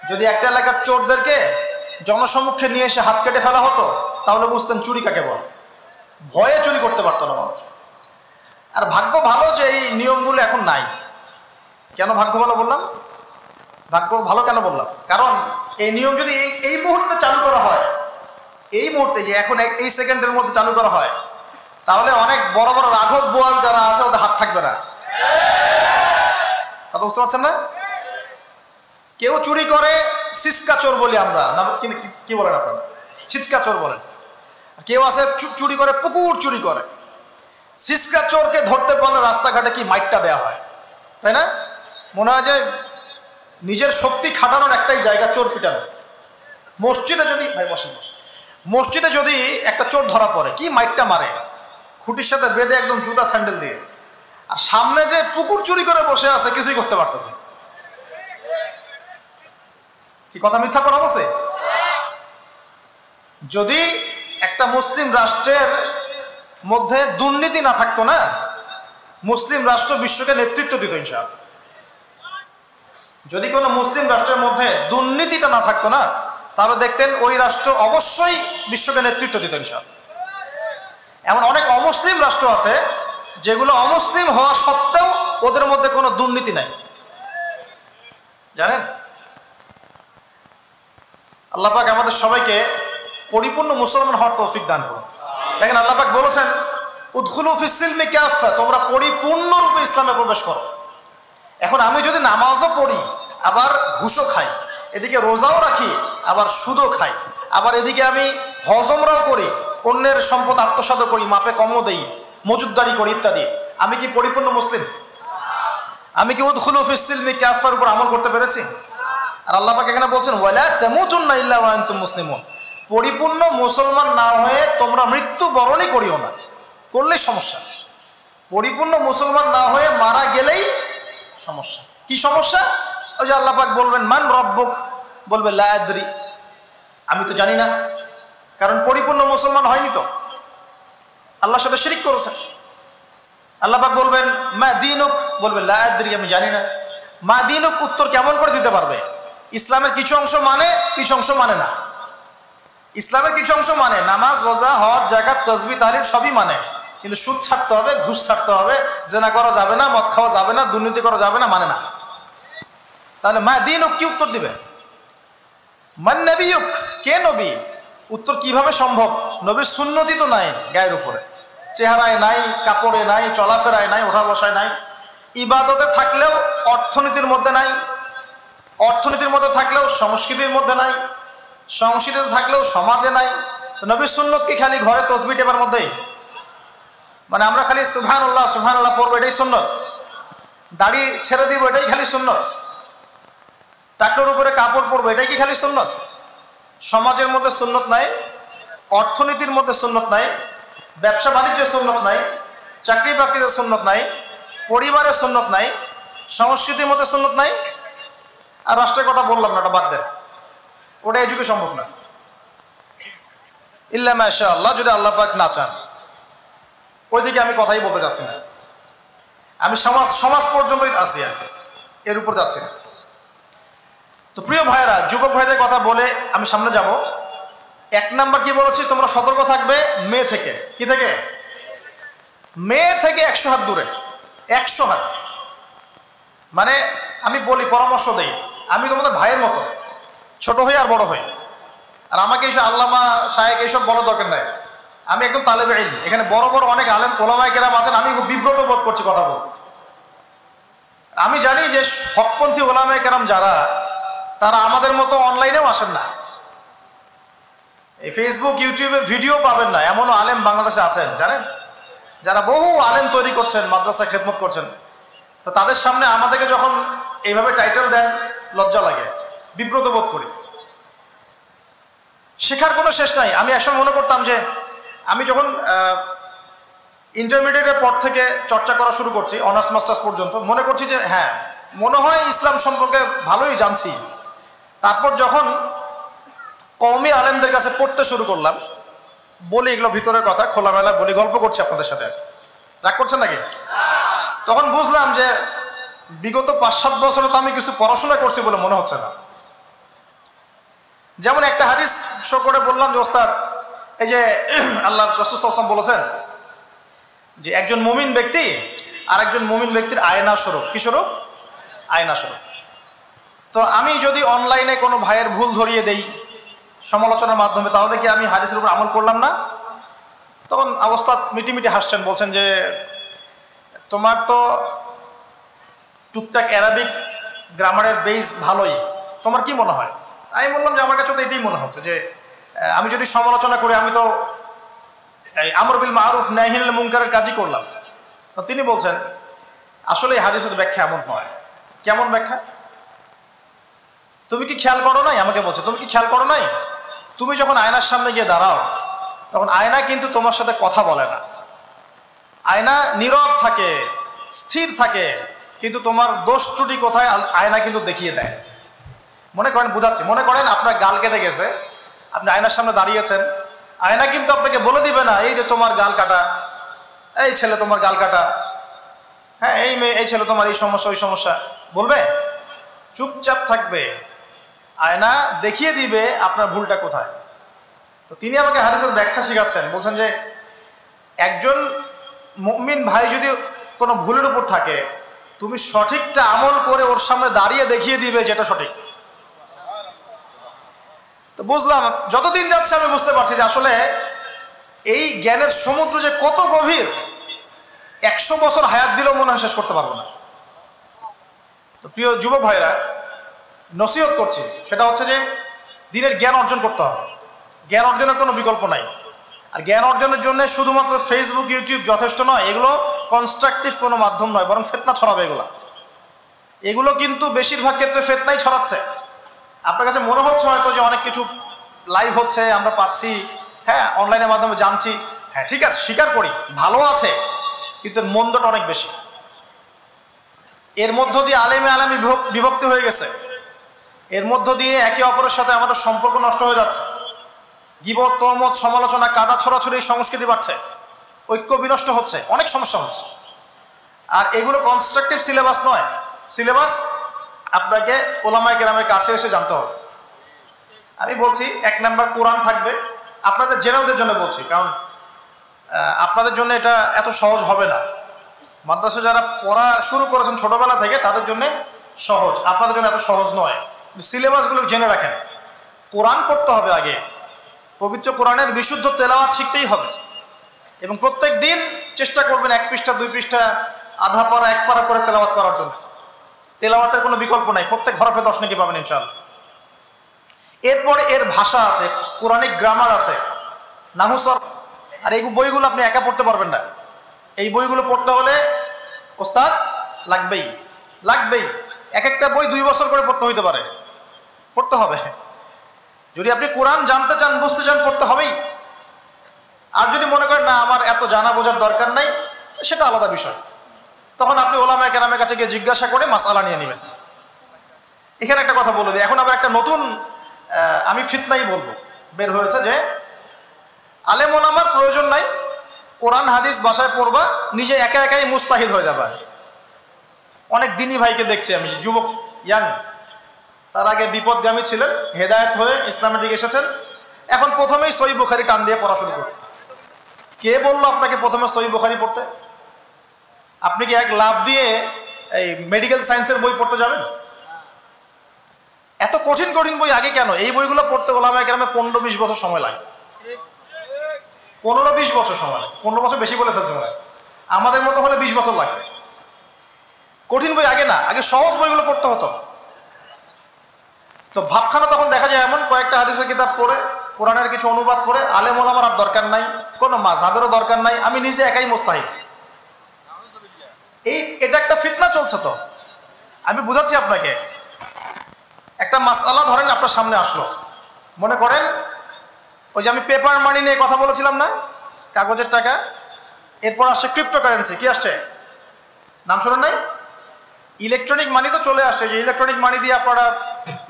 যদি একটা এলাকার চোরদেরকে জনসমক্ষে নিয়ে এসে হাত কেটে ফেলা হতো, তাহলে বুঝতেন চুরি কাকে বল। ভয়ে চুরি করতে পারতো না মানুষ। আর ভাগ্য ভালো যে এই নিয়মগুলো এখন নাই। কেন ভাগ্য ভালো বললাম? ভাগ্য ভালো কেন বললাম? কারণ এই নিয়ম যদি এই মুহূর্তে চালু করা হয়, এই মুহূর্তে যে এখন এই সেকেন্ডের মধ্যে চালু করা হয়, তাহলে অনেক বড় বড় রাঘব বোয়াল যারা আছে, ওদের হাত থাকবে না। কথা বুঝতে পারছেন না? কেউ চুরি করে সিসকা চোর বলি আমরা, না কি বলেন আপনারা? ছিচকা চোর বলেন। কেউ আছে চুরি করে, পুকুর চুরি করে। সিসকা চোরকে ধরতে পারলে রাস্তাঘাটে কি মাইটটা দেওয়া হয়, তাই না? মনে হয় যে নিজের শক্তি খাটানোর একটাই জায়গা চোর পিটানো। মসজিদে যদি, ভাই বসেন, মসজিদে যদি একটা চোর ধরা পড়ে, কি মাইটটা মারে, খুঁটির সাথে বেঁধে একদম জুতা স্যান্ডেল দিয়ে। আর সামনে যে পুকুর চুরি করে বসে আছে, কিছুই করতে পারতেছে। কি কথা মিথ্যা করা বলছে? যদি একটা মুসলিম রাষ্ট্রের মধ্যে দুর্নীতি না থাকতো না, মুসলিম রাষ্ট্র বিশ্বকে নেতৃত্ব দিত ইনশাআল্লাহ। যদি কোনো মুসলিম রাষ্ট্রের মধ্যে দুর্নীতিটা না থাকতো না, তাহলে দেখতেন ওই রাষ্ট্র অবশ্যই বিশ্বকে নেতৃত্ব দিত ইনশাআল্লাহ। এমন অনেক অমুসলিম রাষ্ট্র আছে যেগুলো অমুসলিম হওয়া সত্ত্বেও ওদের মধ্যে কোনো দুর্নীতি নাই। জানেন? আল্লাহ পাক আমাদের সবাইকে পরিপূর্ণ মুসলমান হওয়ার তৌফিক দান করুন। দেখেন আল্লাহ পাক বলেছেন উদখুলু ফিস সিলমি কাফা, তোমরা পরিপূর্ণরূপে ইসলামে প্রবেশ করো। এখন আমি যদি নামাজও পড়ি, আবার ঘুষও খাই, এদিকে রোজাও রাখি, আবার সুদও খাই, আবার এদিকে আমি হজমরাও করি, অন্যের সম্পদ আত্মসাৎ করি, মাপে কমও দেই, মজুদদারি করি ইত্যাদি, আমি কি পরিপূর্ণ মুসলিম? আমি কি উদখুলু ফিস সিলমি কাফার উপর আমল করতে পেরেছি? আর আল্লাহ পাক এখানে বলছেন ওয়ালা তামুতুন্না ইল্লা ওয়া আনতুম মুসলিমুন, পরিপূর্ণ মুসলমান না হয়ে তোমরা মৃত্যুবরণই করিও না। করলেই সমস্যা। পরিপূর্ণ মুসলমান না হয়ে মারা গেলেই সমস্যা। কি সমস্যা? ওই যে আল্লাহ পাক বলবেন মান রব্বুক, বলবে লা আদরি, আমি তো জানি না, কারণ পরিপূর্ণ মুসলমান হয়নি তো, আল্লাহর সাথে শিরক করেছে। আল্লাহ পাক বলবেন মা দীনুক, বলবে লা আদরি, আমি জানি না। মা দীনুক উত্তর কেমন করে দিতে পারবে? ইসলামের কিছু অংশ মানে, কিছু অংশ মানে না। ইসলামের কিছু অংশ মানে, নামাজ, রোজা, হজ, যাকাত, তাসবিহ, তাহলিল সবই মানে, কিন্তু সুদ ছাড়তে হবে, ঘুষ ছাড়তে হবে, জেনা করা যাবে না, মদ খাওয়া যাবে না, দুর্নীতি করা যাবে না, মানে না। তাহলে মা দীনুক কি উত্তর দিবে? মান নবিয়ুক, কে নবী? উত্তর কিভাবে সম্ভব? নবীর সুন্নতি তো নাই গায়ের উপরে, চেহারায় নাই, কাপড়ে নাই, চলাফেরায় নাই, ওঠা বসায় নাই, ইবাদতে থাকলেও অর্থনীতির মধ্যে নাই, অর্থনীতির মধ্যে থাকলেও সংস্কৃতির মধ্যে নাই, সংস্কৃতিতে থাকলেও সমাজে নাই। নবীর সুন্নত কি খালি ঘরে তসবিহ টেপার মধ্যেই? মানে আমরা খালি সুবহানাল্লাহ সুবহানাল্লাহ পড়বো এটাই সুন্নত, দাড়ি ছেড়ে দিব এটাই খালি সুন্নত, টাকলোর উপরে কাপড় পরবো এটাই কি খালি সুন্নত? সমাজের মধ্যে সুন্নত নাই, অর্থনীতির মধ্যে সুন্নত নাই, ব্যবসা বাণিজ্যের সুন্নত নাই, চাকরি বাকরিতে সুন্নত নাই, পরিবারের সুন্নত নাই, সংস্কৃতির মধ্যে সুন্নত নাই, আর রাষ্ট্রের কথা বললাম না, ওটা বাদ দেন, ওটা এই যুগে সম্ভব না। ইল্লা মাশা আল্লাহ, যদি আল্লাহ পাক না চান। ওইদিকে আমি কথাই বলতে যাচ্ছি না, আমি সমাজ পর্যন্তই আছি, আর এর উপর যাচ্ছি না। তো প্রিয় ভাইয়েরা, যুবক ভাইদের কথা বলে আমি সামনে যাব। এক নাম্বার কি বলেছি, তোমরা সতর্ক থাকবে মেয়ে থেকে। কি থেকে? মেয়ে থেকে 100 হাত দূরে, 100 হাত। মানে আমি বলি, পরামর্শ দেই, আমি তোমাদের ভাইয়ের মতো, ছোট হই আর বড় হই, আর আমাকে এইসব আল্লামা শায়েখ এইসব বলার দরকার নাই। আমি একদম তালেবে ইলম, এখানে বড় বড় অনেক আলেম ওলামায়ে কেরাম আছেন, আমি খুব বিব্রত বোধ করছি কথা বলতে। আমি জানি যে হকপন্থী ওলামায়ে কেরাম যারা, তারা আমাদের মতো অনলাইনেও আসেন না, এই ফেসবুক ইউটিউবে ভিডিও পাবেন না, এমনও আলেম বাংলাদেশে আছেন জানেন, যারা বহু আলেম তৈরি করছেন, মাদ্রাসা খেদমত করছেন। তো তাদের সামনে আমাদেরকে যখন এইভাবে টাইটেল দেন, লজ্জা লাগে, বিব্রত বোধ করি। শেখার কোনো শেষ নাই। আমি একসময় মনে করতাম যে আমি যখন ইন্টারমিডিয়েটের পর থেকে চর্চা করা শুরু করছি, অনার্স মাস্টার্স পর্যন্ত, মনে করছি যে হ্যাঁ মনে হয় ইসলাম সম্পর্কে ভালোই জানছি। তারপর যখন কওমি আলেমদের কাছে পড়তে শুরু করলাম, বলি এগুলো ভিতরের কথা, খোলামেলা বলি, গল্প করছি আপনাদের সাথে, রাগ করছেন নাকি? তখন বুঝলাম যে বিগত 5-7 বছরে তো আমি কিছু পড়াশোনা করছি বলে মনে হচ্ছে না। যেমন একটা হাদিস শো করে বললাম যে ওস্তাদ, এই যে আল্লাহ রাসূল সাল্লাল্লাহু আলাইহি ওয়াসাল্লাম বলেছেন যে একজন মুমিন ব্যক্তি আর একজন মুমিন ব্যক্তির আয়না স্বরূপ। কি স্বরূপ? আয়না স্বরূপ। তো আমি যদি অনলাইনে কোনো ভাইয়ের ভুল ধরিয়ে দেই সমালোচনার মাধ্যমে, তাহলে কি আমি হাদিসের উপর আমল করলাম না? তখন ওস্তাদ মিটিমিটি হাসছেন, বলছেন যে তোমার তো টুকটাক অ্যারাবিক গ্রামারের বেস ভালোই, তোমার কি মনে হয়? আমি বললাম যে আমার কাছে তো এটাই মনে হচ্ছে যে আমি যদি সমালোচনা করি, আমি তো আমর বিল মারুফ নাহি আনিল মুনকারের কাজই করলাম। তো তিনি বলছেন আসলে এই হাদিসের ব্যাখ্যা এমন নয়। কেমন ব্যাখ্যা? তুমি কি খেয়াল করো নাই? আমাকে বলছে তুমি কি খেয়াল করো নাই, তুমি যখন আয়নার সামনে গিয়ে দাঁড়াও, তখন আয়না কিন্তু তোমার সাথে কথা বলে না, আয়না নীরব থাকে, স্থির থাকে, কিন্তু তোমার দোষ ত্রুটি কোথায় আয়না কিন্তু দেখিয়ে দেয়। মনে করেন, বুঝাচ্ছি, মনে করেন আপনার গাল কেটে গেছে, আপনি আয়নার সামনে দাঁড়িয়েছেন, আয়না কিন্তু আপনাকে বলে দিবে না এই যে তোমার গাল কাটা, এই ছেলে তোমার গাল কাটা, হ্যাঁ এই মেয়ে, এই ছেলে তোমার এই সমস্যা ওই সমস্যা, বলবে? চুপচাপ থাকবে, আয়না দেখিয়ে দিবে আপনার ভুলটা কোথায়। তো তিনি আমাকে হাদিসের ব্যাখ্যা শিখাচ্ছেন, বলছেন যে একজন মুমিন ভাই যদি কোনো ভুলের উপর থাকে, তুমি সঠিকটা আমল করে ওর সামনে দাঁড়িয়ে দেখিয়ে দিবে যেটা সঠিক। তো বুঝলাম, যতদিন যাচ্ছে আমি বুঝতে পারছি যে আসলে এই জ্ঞানের সমুদ্র যে কত গভীর, 100 বছর হায়াত দিলেও মনে হয় শেষ করতে পারবো না। তো প্রিয় যুবক ভাইরা, নসিহত করছি, সেটা হচ্ছে যে দিনের জ্ঞান অর্জন করতে হবে। জ্ঞান অর্জনের কোনো বিকল্প নাই। আর জ্ঞান অর্জনের জন্য শুধুমাত্র ফেসবুক, ইউটিউব যথেষ্ট নয়। এগুলো কনস্ট্রাকটিভ কোনো মাধ্যম নয়, বরং ফিতনা ছড়াবে এগুলো কিন্তু বেশিরভাগ ক্ষেত্রে ফিতনাই ছড়াচ্ছে। আপনার কাছে মনে হচ্ছে হয়তো যে অনেক কিছু লাইভ হচ্ছে, আমরা পাচ্ছি, হ্যাঁ, অনলাইনের মাধ্যমে জানছি, হ্যাঁ ঠিক আছে, স্বীকার করি, ভালো আছে, কিন্তু মন্দটা অনেক বেশি। এর মধ্য দিয়ে আলেমে বিভক্তি হয়ে গেছে। এর মধ্য দিয়ে একে অপরের সাথে আমাদের সম্পর্ক নষ্ট হয়ে যাচ্ছে। গীবত, তহমত, সমালোচনা, কাদা ছড়াছড়ি সংস্কৃতি বাড়ছে, ঐক্য বিনষ্ট হচ্ছে, অনেক সমস্যা হচ্ছে। আর এগুলো কনস্ট্রাকটিভ সিলেবাস নয়। সিলেবাস আপনাকে ওলামায়ে কেরামের কাছে এসে জানতে হবে। আমি বলছি 1 নাম্বার কোরআন থাকবে। আপনাদের জেনারেলদের জন্য বলছি, কারণ আপনাদের জন্য এটা এত সহজ হবে না। মাদ্রাসা যারা পড়া শুরু করেছেন ছোটবেলা থেকে তাদের জন্য সহজ, আপনাদের জন্য এত সহজ নয়। সিলেবাসগুলো জেনে রাখেন। কোরআন পড়তে হবে আগে, পবিত্র কোরআনের বিশুদ্ধ তেলাওয়াত শিখতেই হবে, এবং প্রত্যেক দিন চেষ্টা করবেন 1 পৃষ্ঠা 2 পৃষ্ঠা, আধা পারা 1 পারা করে তেলাওয়াত করার জন্য। তেলাওয়াতের কোনো বিকল্প নাই, প্রত্যেক হরফে 10 নেকি পাবেন ইনশাআল্লাহ। এরপরে এর ভাষা আছে, কোরআনিক গ্রামার আছে, নাহু সরফ। আর এই বইগুলো আপনি একা পড়তে পারবেন না। এই বইগুলো পড়তে হলে ওস্তাদ লাগবেই। এক একটা বই 2 বছর করে পড়তে হইতে পারে, পড়তে হবে। যদি আপনি কোরআন জানতে চান, বুঝতে চান, পড়তে হবেই। আর যদি মনে করেন না আমার এত জানা বোঝার দরকার নাই, সেটা আলাদা বিষয়। তখন আপনি ওলামায়ে কেরামের কাছে গিয়ে জিজ্ঞাসা করে মাসআলা নিয়ে নেবেন। এখানে একটা কথা বলে দিই, এখন আবার একটা নতুন আমি ফিতনাই বলবো বের হয়েছে যে আলেম ওলামার প্রয়োজন নাই, কোরআন হাদিস বাসায় পড়বা, নিজে একা একাই মুস্তাহিদ হয়ে যাবা। অনেক দিনী ভাইকে দেখছি আমি, যুবক, ইয়াং, তার আগে বিপদগামী ছিলেন, হেদায়েত হয়ে ইসলামের দিকে এসেছেন, এখন প্রথমেই সহিহ বুখারী টান দিয়ে পড়া শুরু করতে। কে বললো আপনাকে প্রথমে সহিহ বুখারী পড়তে? আপনি কি এক লাভ দিয়ে এই মেডিকেল সায়েন্সের বই পড়তে যাবেন? এত কঠিন কঠিন বই আগে কেন? এই বইগুলো পড়তে ওলামায়ে কেরামের 15-20 বছর সময় লাগে। 15-20 বছর সময় লাগে। 15 বছর বেশি বলে ফেলছে মনে হয়। আমাদের মতো হলে 20 বছর লাগবে। কঠিন বই আগে না, আগে সহজ বইগুলো পড়তে হতো। তো ভাবখানা তখন দেখা যায় এমন, কয়েকটা হাদিসের কিতাব পড়ে, কোরআনের কিছু অনুবাদ করে, আলেম ওলামার আর দরকার নাই, কোনো মাযহাবেরও দরকার নাই, আমি নিজে একাই মুস্তাহিদ। এটা একটা ফিতনা চলছে। তো আমি বুঝাচ্ছি আপনাকে, একটা মাসআলা ধরেন আপনার সামনে আসলো, মনে করেন ওই যে আমি পেপার মানি নিয়ে কথা বলেছিলাম না, কাগজের টাকা, এরপর আসছে ক্রিপ্টোকারেন্সি। কি আসছে? নাম শোনেন নাই? ইলেকট্রনিক মানি তো চলে আসছে, যে ইলেকট্রনিক মানি দিয়ে আপনারা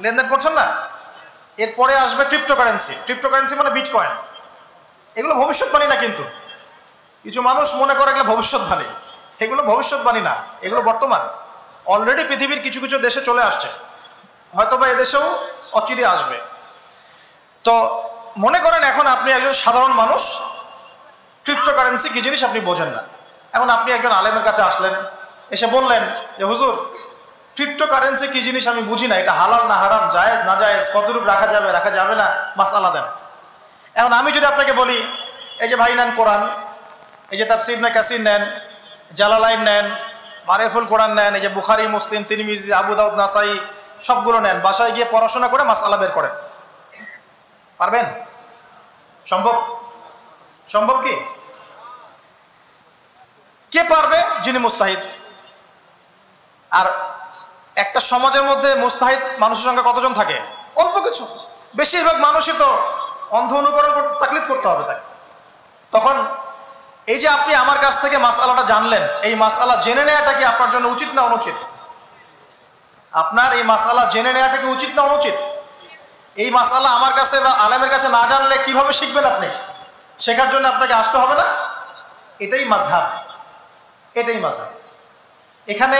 লেনদেন করছেন না, এরপরে আসবে ক্রিপ্টোকারেন্সি। ক্রিপ্টোকারেন্সি মানে বিটকয়েন। এগুলো ভবিষ্যৎবাণী না, কিন্তু কিছু মানুষ মনে করে এগুলো ভবিষ্যৎবাণী। এগুলো ভবিষ্যৎবাণী না, এগুলো বর্তমান। অলরেডি পৃথিবীর কিছু কিছু দেশে চলে আসছে, হয়তো বা এদেশেও অচিরে আসবে। তো মনে করেন এখন আপনি একজন সাধারণ মানুষ, ক্রিপ্টোকারেন্সি কি জিনিস আপনি বোঝেন না। এখন আপনি একজন আলেমের কাছে আসলেন, এসে বললেন যে হুজুর, ক্রিপ্টোকারেন্সি কি জিনিস আমি বুঝি না, এটা হালাল না হারাম, জায়েজ না জায়েজ, কতটুকু রাখা যাবে রাখা যাবে না, মাসআলা দেন। এখন আমি যদি আপনাকে বলি, এই যে ভাই নেন কোরআন, এই যে তাফসীর ইবনে কাসির নেন, জালালাইন নেন, মারিফুল কোরআন নেন, এই যে বুখারী, মুসলিম, তিরমিজি, আবু দাউদ, নাসাই, সবগুলো নেন, বাসায় গিয়ে পড়াশোনা করে মাসআলা বের করেন। পারবেন? সম্ভব? সম্ভব কি? কে পারবে? যিনি মুস্তাহিদ। আর একটা সমাজের মধ্যে মুস্তাহিদ মানুষের সংখ্যা কতজন থাকে? অল্প কিছু। বেশিরভাগ মানুষই তো অন্ধ অনুকরণ তাকলিদ করতে হবে তাকে। তখন এই যে আপনি আমার কাছ থেকে মাসআলাটা জানলেন, এই মাসআলা জেনে নেওয়াটা কি আপনার জন্য উচিত না অনুচিত? আপনার এই মাসআলা জেনে নেওয়াটা কি উচিত না অনুচিত? এই মাসআলা আমার কাছে বা আলেমের কাছে না জানলে কিভাবে শিখবেন আপনি? শেখার জন্য আপনাকে আসতে হবে না? এটাই মাযহাব, এটাই মাযহাব। এখানে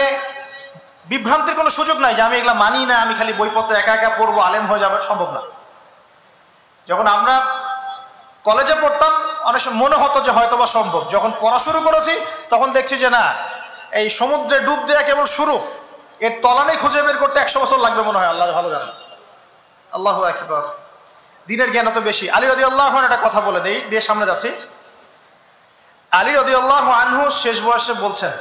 বিভ্রান্তির কোনো সুযোগ নাই যে আমি এগুলা মানি না, আমি খালি বইপত্র একা একা পড়বো, আলেম হয়ে যাবে, সম্ভব না। যখন আমরা কলেজে পড়তাম অনেক সময় মনে হতো যে হয়তো বা সম্ভব, যখন পড়া শুরু করেছি তখন দেখছি যে না, এই সমুদ্রে ডুব দেওয়া কেবল শুরু, এর তলানি খুঁজে বের করতে 100 বছর লাগবে মনে হয়, আল্লাহ ভালো জানেন। আল্লাহু আকবার। দিনের জ্ঞান অত বেশি। আলী রাদিয়াল্লাহু আনহু একটা কথা বলে দিয়ে সামনে যাচ্ছি। আলী রাদিয়াল্লাহু আনহু শেষ বয়সে বলছেন,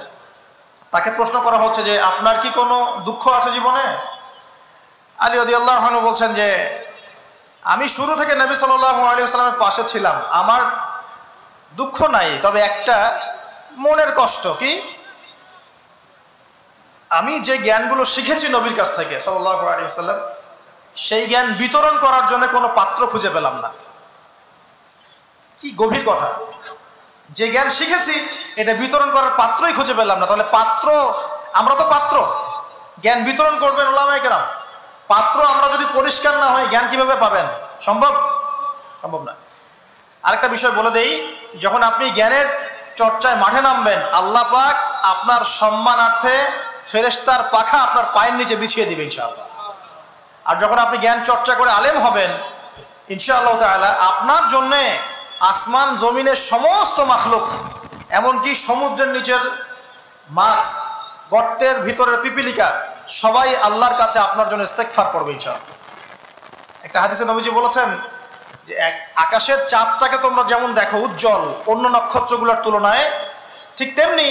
তাকে প্রশ্ন করা হচ্ছে যে আপনার কি কোনো দুঃখ আছে জীবনে? আলী রাদিয়াল্লাহু আনহু বলছেন যে আমি শুরু থেকে নবী সাল্লাল্লাহু আলাইহি ওয়াসাল্লামের পাশে ছিলাম, আমার দুঃখ নাই, তবে একটা মনের কষ্ট। কি? আমি যে জ্ঞানগুলো শিখেছি নবীর কাছ থেকে সাল্লাল্লাহু আলাইহি ওয়াসাল্লাম, সেই জ্ঞান বিতরণ করার জন্য কোনো পাত্র খুঁজে পেলাম না। কি গভীর কথা! যে জ্ঞান শিখেছি এটা বিতরণ করার পাত্রই খুঁজে পেলাম না। তাহলে পাত্র, আমরা তো পাত্র, জ্ঞান বিতরণ করবেন উলামায়ে কেরাম। পাত্র আমরা যদি পরিষ্কার না হই, জ্ঞান কিভাবে পাবেন? সম্ভব না। আরেকটা বিষয় বলে দেই, যখন আপনি জ্ঞানের চর্চায় মাঠে নামবেন, আল্লাহ পাক আপনার সম্মানার্থে ফেরেশতার পাখা আপনার পায়ের নিচে বিছিয়ে দিবে ইনশাআল্লাহ। আর যখন আপনি জ্ঞান চর্চা করে আলেম হবেন ইনশাআল্লাহ তাআলা, আপনার জন্যে আসমান জমিনের সমস্ত মাখলুক, এমনকি সমুদ্রের নিচের মাছ, গর্তের ভিতরের পিপিলিকা, সবাই আল্লাহর কাছে আপনার জন্য ইস্তেগফার করবে ইনশাআল্লাহ। একটা হাদিসে নবীজি বলেছেন যে আকাশের চাঁদটাকে তোমরা যেমন দেখো উজ্জ্বল অন্য নক্ষত্রগুলোর তুলনায়, ঠিক তেমনি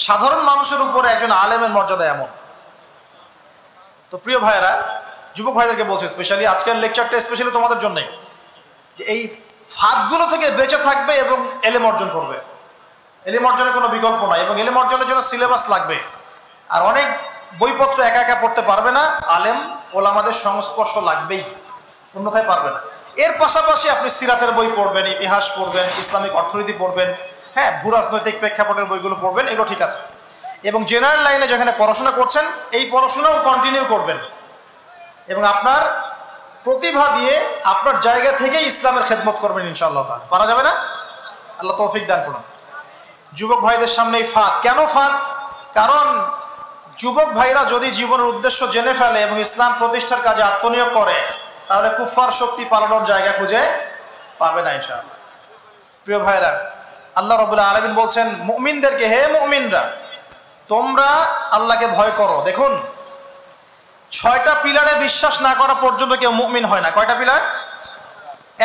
সাধারণ মানুষের উপরে একজন আলেমের মর্যাদা এমন। তো প্রিয় ভাইয়েরা, যুবক ভাইদেরকে বলছে, স্পেশালি আজকের লেকচারটা স্পেশালি তোমাদের জন্যই, যে এই ফাঁদগুলো থেকে বেঁচে থাকবে এবং এলেম অর্জন করবে। এলেম অর্জনের কোনো বিকল্প নয়, এবং এলেম অর্জনের জন্য সিলেবাস লাগবে। আর অনেক বইপত্র একা একা পড়তে পারবে না, আলেম ওলামাদের সংস্পর্শ লাগবেই, অন্যথায় পারবে না। এর পাশাপাশি আপনি সিরাতের বই পড়বেন, ইতিহাস পড়বেন, ইসলামিক অর্থনীতি পড়বেন, হ্যাঁ, ভূরাজনৈতিক প্রেক্ষাপটের বইগুলো পড়বেন, এগুলো ঠিক আছে। এবং জেনারেল লাইনে যেখানে পড়াশোনা করছেন, এই পড়াশোনাও কন্টিনিউ করবেন, এবং আপনার প্রতিভা দিয়ে আপনার জায়গা থেকেই ইসলামের খেদমত করবেন ইনশাআল্লাহ তাআলা। পারা যাবে না? আল্লাহ তৌফিক দান করুন। যুবক ভাইদের সামনে এই ফাঁদ। কেন ফাঁদ? কারণ যুবক ভাইরা যদি জীবনের উদ্দেশ্য জেনে ফেলে এবং ইসলাম প্রতিষ্ঠার কাজে আত্মনিয়োগ করে, তাহলে কুফার শক্তি পালানোর জায়গা খুঁজে পাবে না ইনশাআল্লাহ। প্রিয় ভাইরা, আল্লাহ রাব্বুল আলামিন বলছেন মুমিনদেরকে, হে মুমিনরা, তোমরা আল্লাহকে ভয় করো। দেখুন, 6টা পিলারে বিশ্বাস না করা পর্যন্ত কেউ মুমিন হয় না। কয়টা পিলার?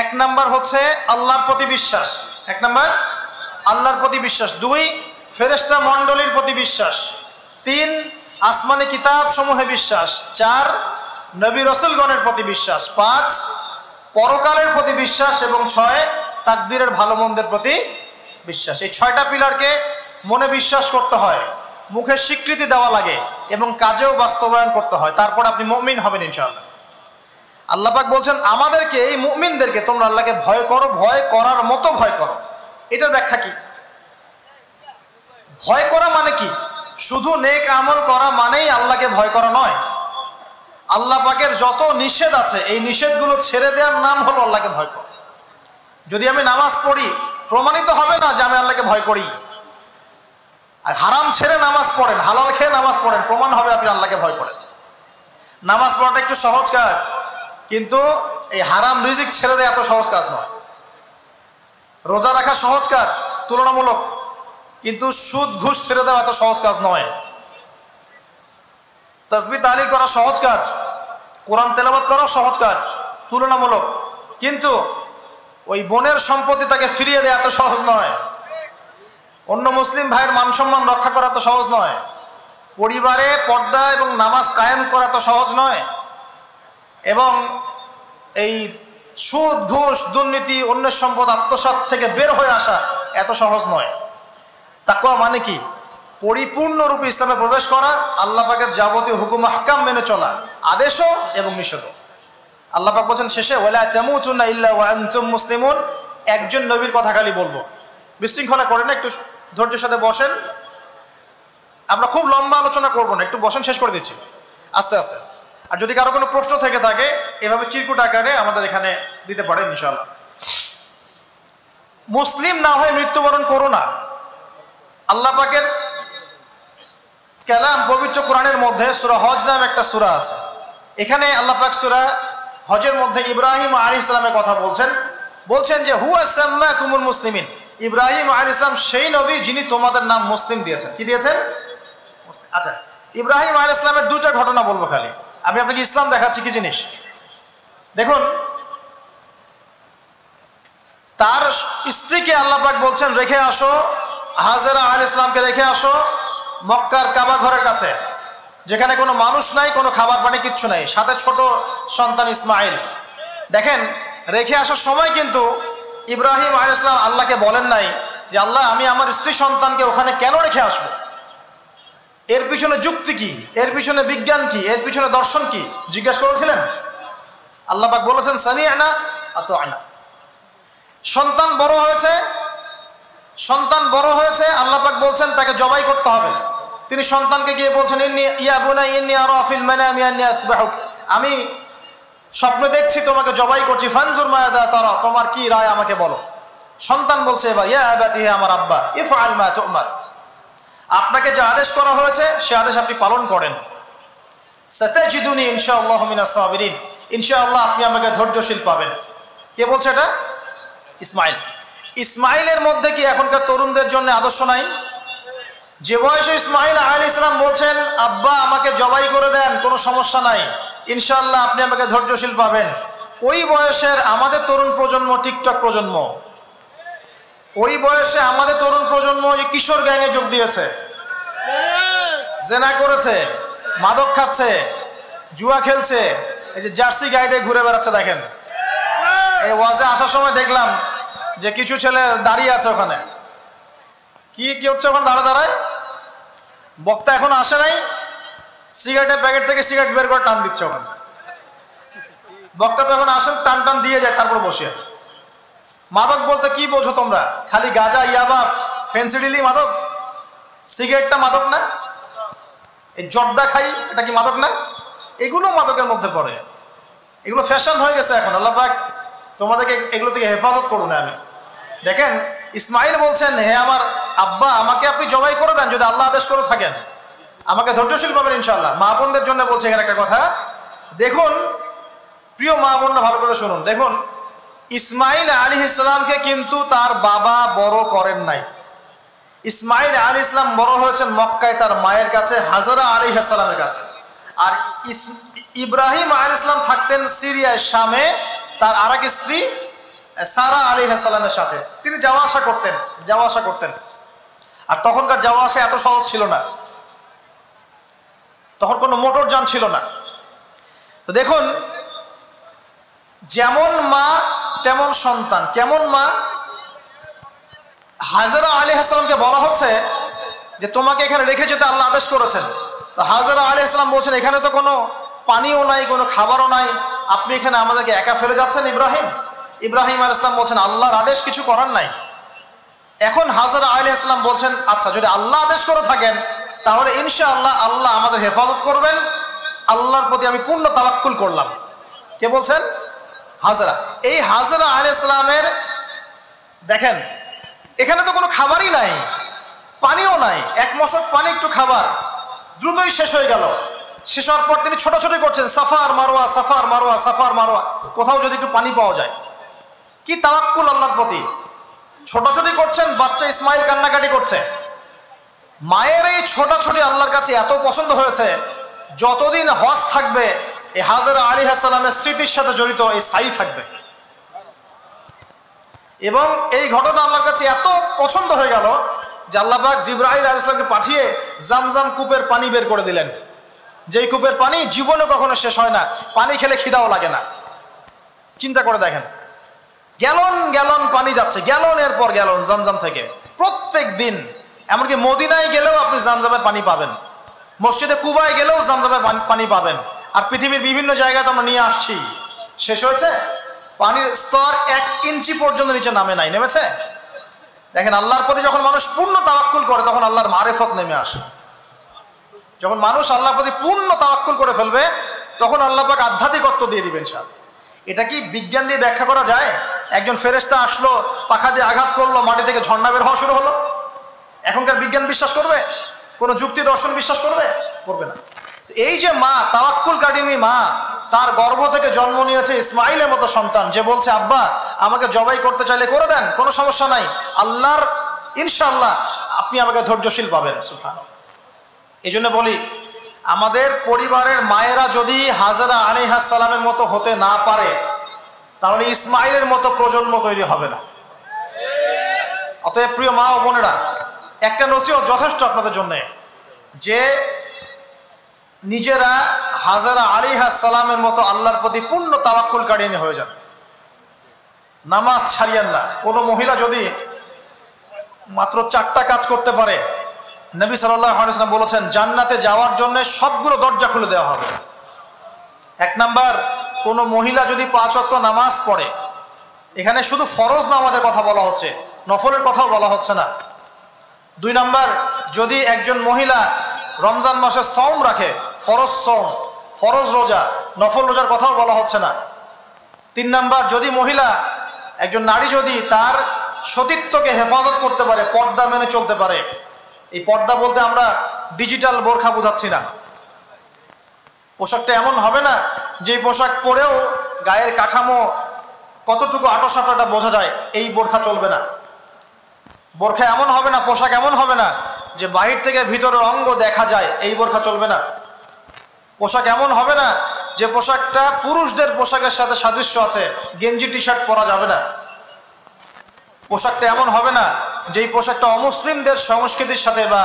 1 নাম্বার হচ্ছে আল্লাহর প্রতি বিশ্বাস। 1 নাম্বার আল্লাহর প্রতি বিশ্বাস। 2 ফেরেশতা মণ্ডলীর প্রতি বিশ্বাস। 3 আসমানি কিতাব সমূহে বিশ্বাস। 4 নবী রাসূলগণের প্রতি বিশ্বাস। 5 পরকালের প্রতি বিশ্বাস। এবং 6 তাকদীরের ভালো মন্দের প্রতি বিশ্বাস। এই 6টা পিলারকে মনে বিশ্বাস করতে হয়, মুখে স্বীকৃতি দেওয়া লাগে, এবং কাজেও বাস্তবায়ন করতে হয়, তারপর আপনি মুমিন হবেন ইনশাআল্লাহ। আল্লাহ পাক বলছেন আমাদেরকে, এই মুমিনদেরকে, তোমরা আল্লাহকে ভয় করো, ভয় করার মতো ভয় করো। এটার ব্যাখ্যা কি? ভয় করা মানে কি? শুধু নেক আমল করা মানেই আল্লাহকে ভয় করা নয়। আল্লাহ পাকের যত নিষেধ আছে, এই নিষেধগুলো ছেড়ে দেওয়ার নাম হলো আল্লাহকে ভয় করা। যদি আমি নামাজ পড়ি, প্রমাণিত হবে না যে আমি আল্লাহকে ভয় করি। আর হারাম ছেড়ে নামাজ পড়েন, হালাল খেয়ে নামাজ পড়েন, প্রমাণ হবে আপনি আল্লাহকে ভয় করেন। নামাজ পড়াটা একটু সহজ কাজ, কিন্তু এই হারাম রিজিক ছেড়ে দেওয়া এত সহজ কাজ নয়। রোজা রাখা সহজ কাজ তুলনামূলক, কিন্তু সুদ ঘুষ ছেড়ে দেওয়া এত সহজ কাজ নয়। তাসবিহ তাহলিল করা সহজ কাজ, কোরআন তেলাওয়াত করা সহজ কাজ তুলনামূলক, কিন্তু ওই বোনের সম্পত্তি তাকে ফিরিয়ে দেওয়া এত সহজ নয়। অন্য মুসলিম ভাইয়ের মান সম্মান রক্ষা করা তো সহজ নয়। পরিবারে পর্দা এবং নামাজ কায়েম করা তো সহজ নয়। এবং এই সুদ ঘুষ দুর্নীতি অন্যের সম্পদ আত্মসাৎ থেকে বের হয়ে আসা এত সহজ নয়। তাকওয়া মানে কি? পরিপূর্ণরূপে ইসলামে প্রবেশ করা, আল্লাহ পাকের যাবতীয় হুকুম আহকাম মেনে চলা, আদেশও এবং নিষেধও। আল্লাহ পাক বলেন শেষে, ওয়ালা তামুতুন্না ইল্লা ওয়া আনতুম মুসলিমুন। একজন নবীর কথা খালি বলবো, বিশৃঙ্খলা করেন না, একটু ধৈর্যের সাথে বসেন। আমরা খুব লম্বা আলোচনা করবো না, একটু বসেন, শেষ করে দিচ্ছি আস্তে আস্তে। আর যদি কারো কোনো প্রশ্ন থেকে থাকে, এভাবে চিরকুট আকারে আমাদের এখানে দিতে পারেন ইনশাআল্লাহ। মুসলিম না হয়ে মৃত্যুবরণ করো না। আল্লাহ পাকের কালাম পবিত্র কোরআনের মধ্যে সূরা হজ নামে একটা সূরা আছে। এখানে আল্লাহ পাক সূরা হজের মধ্যে ইব্রাহিম আলাইহিস সালামের কথা বলছেন যে হুয়া সাম্মাকুমুল মুসলিমিন। ইব্রাহিম আলাইহিস সালাম সেই নবী যিনি তোমাদের নাম মুসলিম দিয়েছেন। কি দিয়েছেন? আচ্ছা, ইব্রাহিম আলাইহিস সালামের দুইটা ঘটনা বলবো খালি, আমি আপনাকে ইসলাম দেখাচ্ছি কি জিনিস। দেখুন, তার স্ত্রীকে আল্লাহ পাক বলছেন রেখে আসো, হাজেরা আলাইহিস সালামকে রেখে আসো মক্কার কাবা ঘরের কাছে, যেখানে কোনো মানুষ নাই, কোনো খাবার পানি কিচ্ছু নাই, সাথে ছোট সন্তান ইসমাইল। দেখেন, রেখে আসার সময় কিন্তু ইব্রাহিম আলাইহিস সালাম আল্লাহকে বলেন নাই যে আল্লাহ আমি আমার স্ত্রী সন্তানকে ওখানে কেন রেখে আসবো, এর পিছনে যুক্তি কি, এর পিছনে বিজ্ঞান কি, এর পিছনে দর্শন কি জিজ্ঞাসা করেছিলেন? আল্লাহ পাক বলেছেন সামি'না আতা'না। সন্তান বড় হয়েছে, আল্লাহ পাক বলছেন তাকে জবাই করতে হবে। তিনি সন্তানকে গিয়ে বলছেন ইয়া বুনাইয়া ইন্নী আরা ফিল মানামি আন্নী আসবাহুক, আমি স্বপ্নে দেখছি তোমাকে জবাই করছি, ফানজুর মাযা তারা, তোমার কি রায় আমাকে বলো। সন্তান বলছে এবার ইয়া আবাতি, হে আমার আব্বা, ইফআল মা তু'মার, আপনাকে যে আদেশ করা হয়েছে সে আদেশ আপনি পালন করেন। সাতাজিদুনি ইনশাআল্লাহু মিনাস সাবিরিন, ইনশাআল্লাহ আপনি আমাকে ধৈর্যশীল পাবেন। কে বলছে এটা? ইসমাইল। ইসমাইলের মধ্যে কি এখনকার তরুণদের জন্য আদর্শ নাই? যে বয়সে ইসমাইল আলাইহিস সালাম বলছেন আব্বা আমাকে জবাই করে দেন, কোনো সমস্যা নাই, ইনশাআল্লাহ আপনি আমাকে ধৈর্যশীল পাবেন, ওই বয়সের আমাদের তরুণ প্রজন্ম টিকটক প্রজন্ম, ওই বয়সে আমাদের তরুণ প্রজন্ম যে কিশোর গ্যাংয়ে যোগ দিয়েছে, জেনা করেছে, মাদক খাচ্ছে, জুয়া খেলছে, এই যে জার্সি গায়ে দিয়ে ঘুরে বেড়াচ্ছে। দেখেন, এই ওয়াজে আসার সময় দেখলাম যে কিছু ছেলে দাঁড়িয়ে আছে ওখানে, কি হচ্ছে ওখানে দাঁড়ায়, বক্তা এখন আসে নাই, সিগারেটের প্যাকেট থেকে সিগারেট বের করে টান দিচ্ছে ওখানে। বক্তা তো এখন আসেন, টান দিয়ে যায়, তারপর বসে। মাদক বলতে কি বোঝো তোমরা? খালি গাঁজা, ইয়াবা, ফেন্সিডিলি মাদক? সিগারেটটা মাদক না? এই জর্দা খাই, এটা কি মাদক না? এগুলো মাদকের মধ্যে পড়ে, এগুলো ফ্যাশন হয়ে গেছে এখন। আল্লাহ পাক তোমাদেরকে এগুলো থেকে হেফাজত করুন। আমি দেখেন, ইসমাইল বলছেন হে আমার আব্বা আমাকে আপনি জবাই করে দেন, যদি আল্লাহ আদেশ করে থাকেন, আমাকে ধৈর্যশীল পাবেন ইনশাআল্লাহ। মা বোনদের জন্য বলছে এখানে একটা কথা, দেখুন প্রিয় মা বোনরা ভালো করে শুনুন। দেখুন, ইসমাইল আলাইহিস সালামকে কিন্তু তার বাবা বড় করেন নাই। ইসমাইল আলাইহিস সালাম বড় হয়েছেন মক্কায় তার মায়ের কাছে, হাজরা আলাইহিস সালামের কাছে। আর ইব্রাহিম আলাইহিস সালাম থাকতেন সিরিয়ায়, শামে, তার আরেক স্ত্রী সারা আলাইহিস সালামের সাথে। তিনি যাওয়া আসা করতেন। আর তখনকার যাওয়া আসা এত সহজ ছিল না, তখন কোনো মোটর যান ছিল না। তো দেখুন, যেমন মা তেমন সন্তান। কেমন মা? হাজরা আলাইহিস সালামকে বলা হচ্ছে যে তোমাকে এখানে রেখে যেতে আল্লাহ আদেশ করেছেন। তো হাজরা আলাইহিস সালাম বলছেন এখানে তো কোনো পানিও নাই, কোনো খাবারও নাই, আপনি এখানে আমাদেরকে একা ফেলে যাচ্ছেন। ইব্রাহিম আলাইহিস সালাম বলছেন আল্লাহর আদেশ কিছু করার নাই। এখন হাজরা আলাইহিস সালাম বলছেন আচ্ছা যদি আল্লাহ আদেশ করে থাকেন তাহলে ইনশাআল্লাহ আল্লাহ আমাদের হেফাজত করবেন, আল্লাহর প্রতি আমি পূর্ণ তাওয়াক্কুল করলাম। কে বলছেন? হাজরা। এই হাজরা আলাইহিস সালামের দেখেন এখানে তো কোনো খাবারই নাই, পানিও নাই, এক মশক পানি একটু খাবার দ্রুতই শেষ হয়ে গেল। শেষ হওয়ার পর তিনি ছোটাছুটি করছেন, suffer Marwa, suffer Marwa, suffer Marwa, কোথাও যদি একটু পানি পাওয়া যায়। কি তাওয়াক্কুল আল্লাহর প্রতি, ছোটাছুটি করছেন। বাচ্চা ইসমাইল কান্নাকাটি করছে। মায়ের এই ছোটাছুটি আল্লাহর কাছে এত পছন্দ হয়েছে, যতদিন হজ থাকবে এই হাজরা আলাইহিস সালামের স্মৃতির সাথে জড়িত এই সাই থাকবে। এবং এই ঘটনা আল্লাহর কাছে এত পছন্দ হয়ে গেল যে আল্লাহ পাক জিবরাইল আলাইহিস সালামকে পাঠিয়ে জামজাম কূপের পানি বের করে দিলেন, যেই কূপের পানি জীবনে কখনো শেষ হয় না, পানি খেলে খিদাও লাগে না। চিন্তা করে দেখেন, গ্যালন গ্যালন পানি যাচ্ছে, গ্যালনের পর গ্যালন জামজাম থেকে প্রত্যেক দিন। এমনকি মদিনায় গেলেও আপনি জামজামের পানি পাবেন, মসজিদে কুবায় গেলেও জামজামের পানি পাবেন। আর পৃথিবীর বিভিন্ন জায়গায় তো আমরা নিয়ে আসছি, শেষ হয়েছে? পানির স্তর 1 ইঞ্চি পর্যন্ত নিচে নামে নাই, নেমেছে? দেখেন, আল্লাহর প্রতি যখন মানুষ পূর্ণ তাওয়াক্কুল করে তখন আল্লাহর মারিফত নেমে আসে। যখন মানুষ আল্লাহর প্রতি পূর্ণ তাওয়াক্কুল করে ফেলবে তখন আল্লাহ পাক আধ্যাত্মিকত্ব দিয়ে দিবেন। এটা কি বিজ্ঞান দিয়ে ব্যাখ্যা করা যায়? একজন ফেরেশতা আসলো, পাখা দিয়ে আঘাত করলো, মাটি থেকে ঝর্ণা বের হওয়া শুরু হলো। এখনকার বিজ্ঞান বিশ্বাস করবে? কোনো যুক্তি দর্শন বিশ্বাস করবে? করবে না। এই যে মা, তাওয়াক্কুল কারিনী মা, তার গর্ভ থেকে জন্ম নিয়েছে ইসমাইলের মতো সন্তান, যে বলছে আব্বা আমাকে জবাই করতে চাইলে করে দেন, কোনো সমস্যা নাই, আল্লাহর ইনশাআল্লাহ আপনি আমাকে ধৈর্যশীল পাবেন। সুবহানাল্লাহ। এই জন্য বলি, আমাদের পরিবারের মায়েরা যদি হাজরা আলাইহিস সালামের মতো হতে না পারে, তাহলে ইসমাইলের মতো প্রজন্ম তৈরি হবে না। অতএব প্রিয় মা ও বোনেরা, একটা নসিহত যথেষ্ট আপনাদের জন্য, যে নিজেরা হাজরা আলাইহিস সালামের মতো আল্লাহর প্রতি পূর্ণ তাওয়াক্কুলকারী হয়ে যান। নামাজ ছাড়িয়েন না। কোনো মহিলা যদি মাত্র 4টা কাজ করতে পারে, নবী সাল্লাল্লাহু আলাইহি ওয়াসাল্লাম বলেছেন জান্নাতে যাওয়ার জন্য সবগুলো দরজা খুলে দেওয়া হবে। 1 নাম্বার, কোনো মহিলা যদি 5 ওয়াক্ত নামাজ পড়ে, এখানে শুধু ফরজ নামাজের কথা বলা হচ্ছে, নফলের কথাও বলা হচ্ছে না। 2 নাম্বার, যদি একজন মহিলা রমজান মাসে সওম রাখে, ফরজ সওম, ফরজ রোজা, নফল রোজার কথাও বলা হচ্ছে না। 3 নাম্বার, যদি মহিলা, একজন নারী যদি তার সতীত্বকে হেফাজত করতে পারে, পর্দা মেনে চলতে পারে। এই পর্দা বলতে আমরা ডিজিটাল বোরখা বোঝাচ্ছি না। পোশাকটা এমন হবে না যে পোশাক পরেও গায়ের কাঠামো কতটুকু আটোসাটোটা বোঝা যায়, এই বোরখা চলবে না। বোরখা এমন হবে না, পোশাক এমন হবে না যে বাহির থেকে ভিতরের অঙ্গ দেখা যায়, এই বোরখা চলবে না। পোশাক এমন হবে না যে পোশাকটা পুরুষদের পোশাকের সাথে সাদৃশ্য আছে, গেঞ্জি টি শার্ট পরা যাবে না। পোশাকটা এমন হবে না যেই পোশাকটা অমুসলিমদের সংস্কৃতির সাথে বা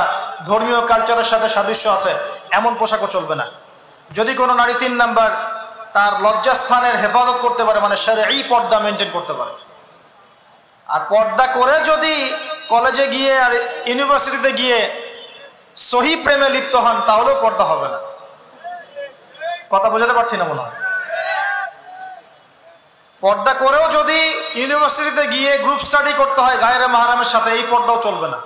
ধর্মীয় কালচারের সাথে সাদৃশ্য আছে, এমন পোশাকও চলবে না। যদি কোনো নারী 3 নাম্বার তার লজ্জাস্থানের হেফাজত করতে পারে, মানে শরঈ পর্দা মেনটেন করতে পারে। আর পর্দা করে যদি কলেজে গিয়ে আর ইউনিভার্সিটিতে গিয়ে সহি প্রেমে লিপ্ত হন, তাহলেও পর্দা হবে না। কথা বোঝাতে পারছি না মনে হয়। পর্দা করেও যদি ইউনিভার্সিটিতে গিয়ে গ্রুপ স্টাডি করতে হয় গায়রে মাহরামের সাথে, এই পর্দাও চলবে না।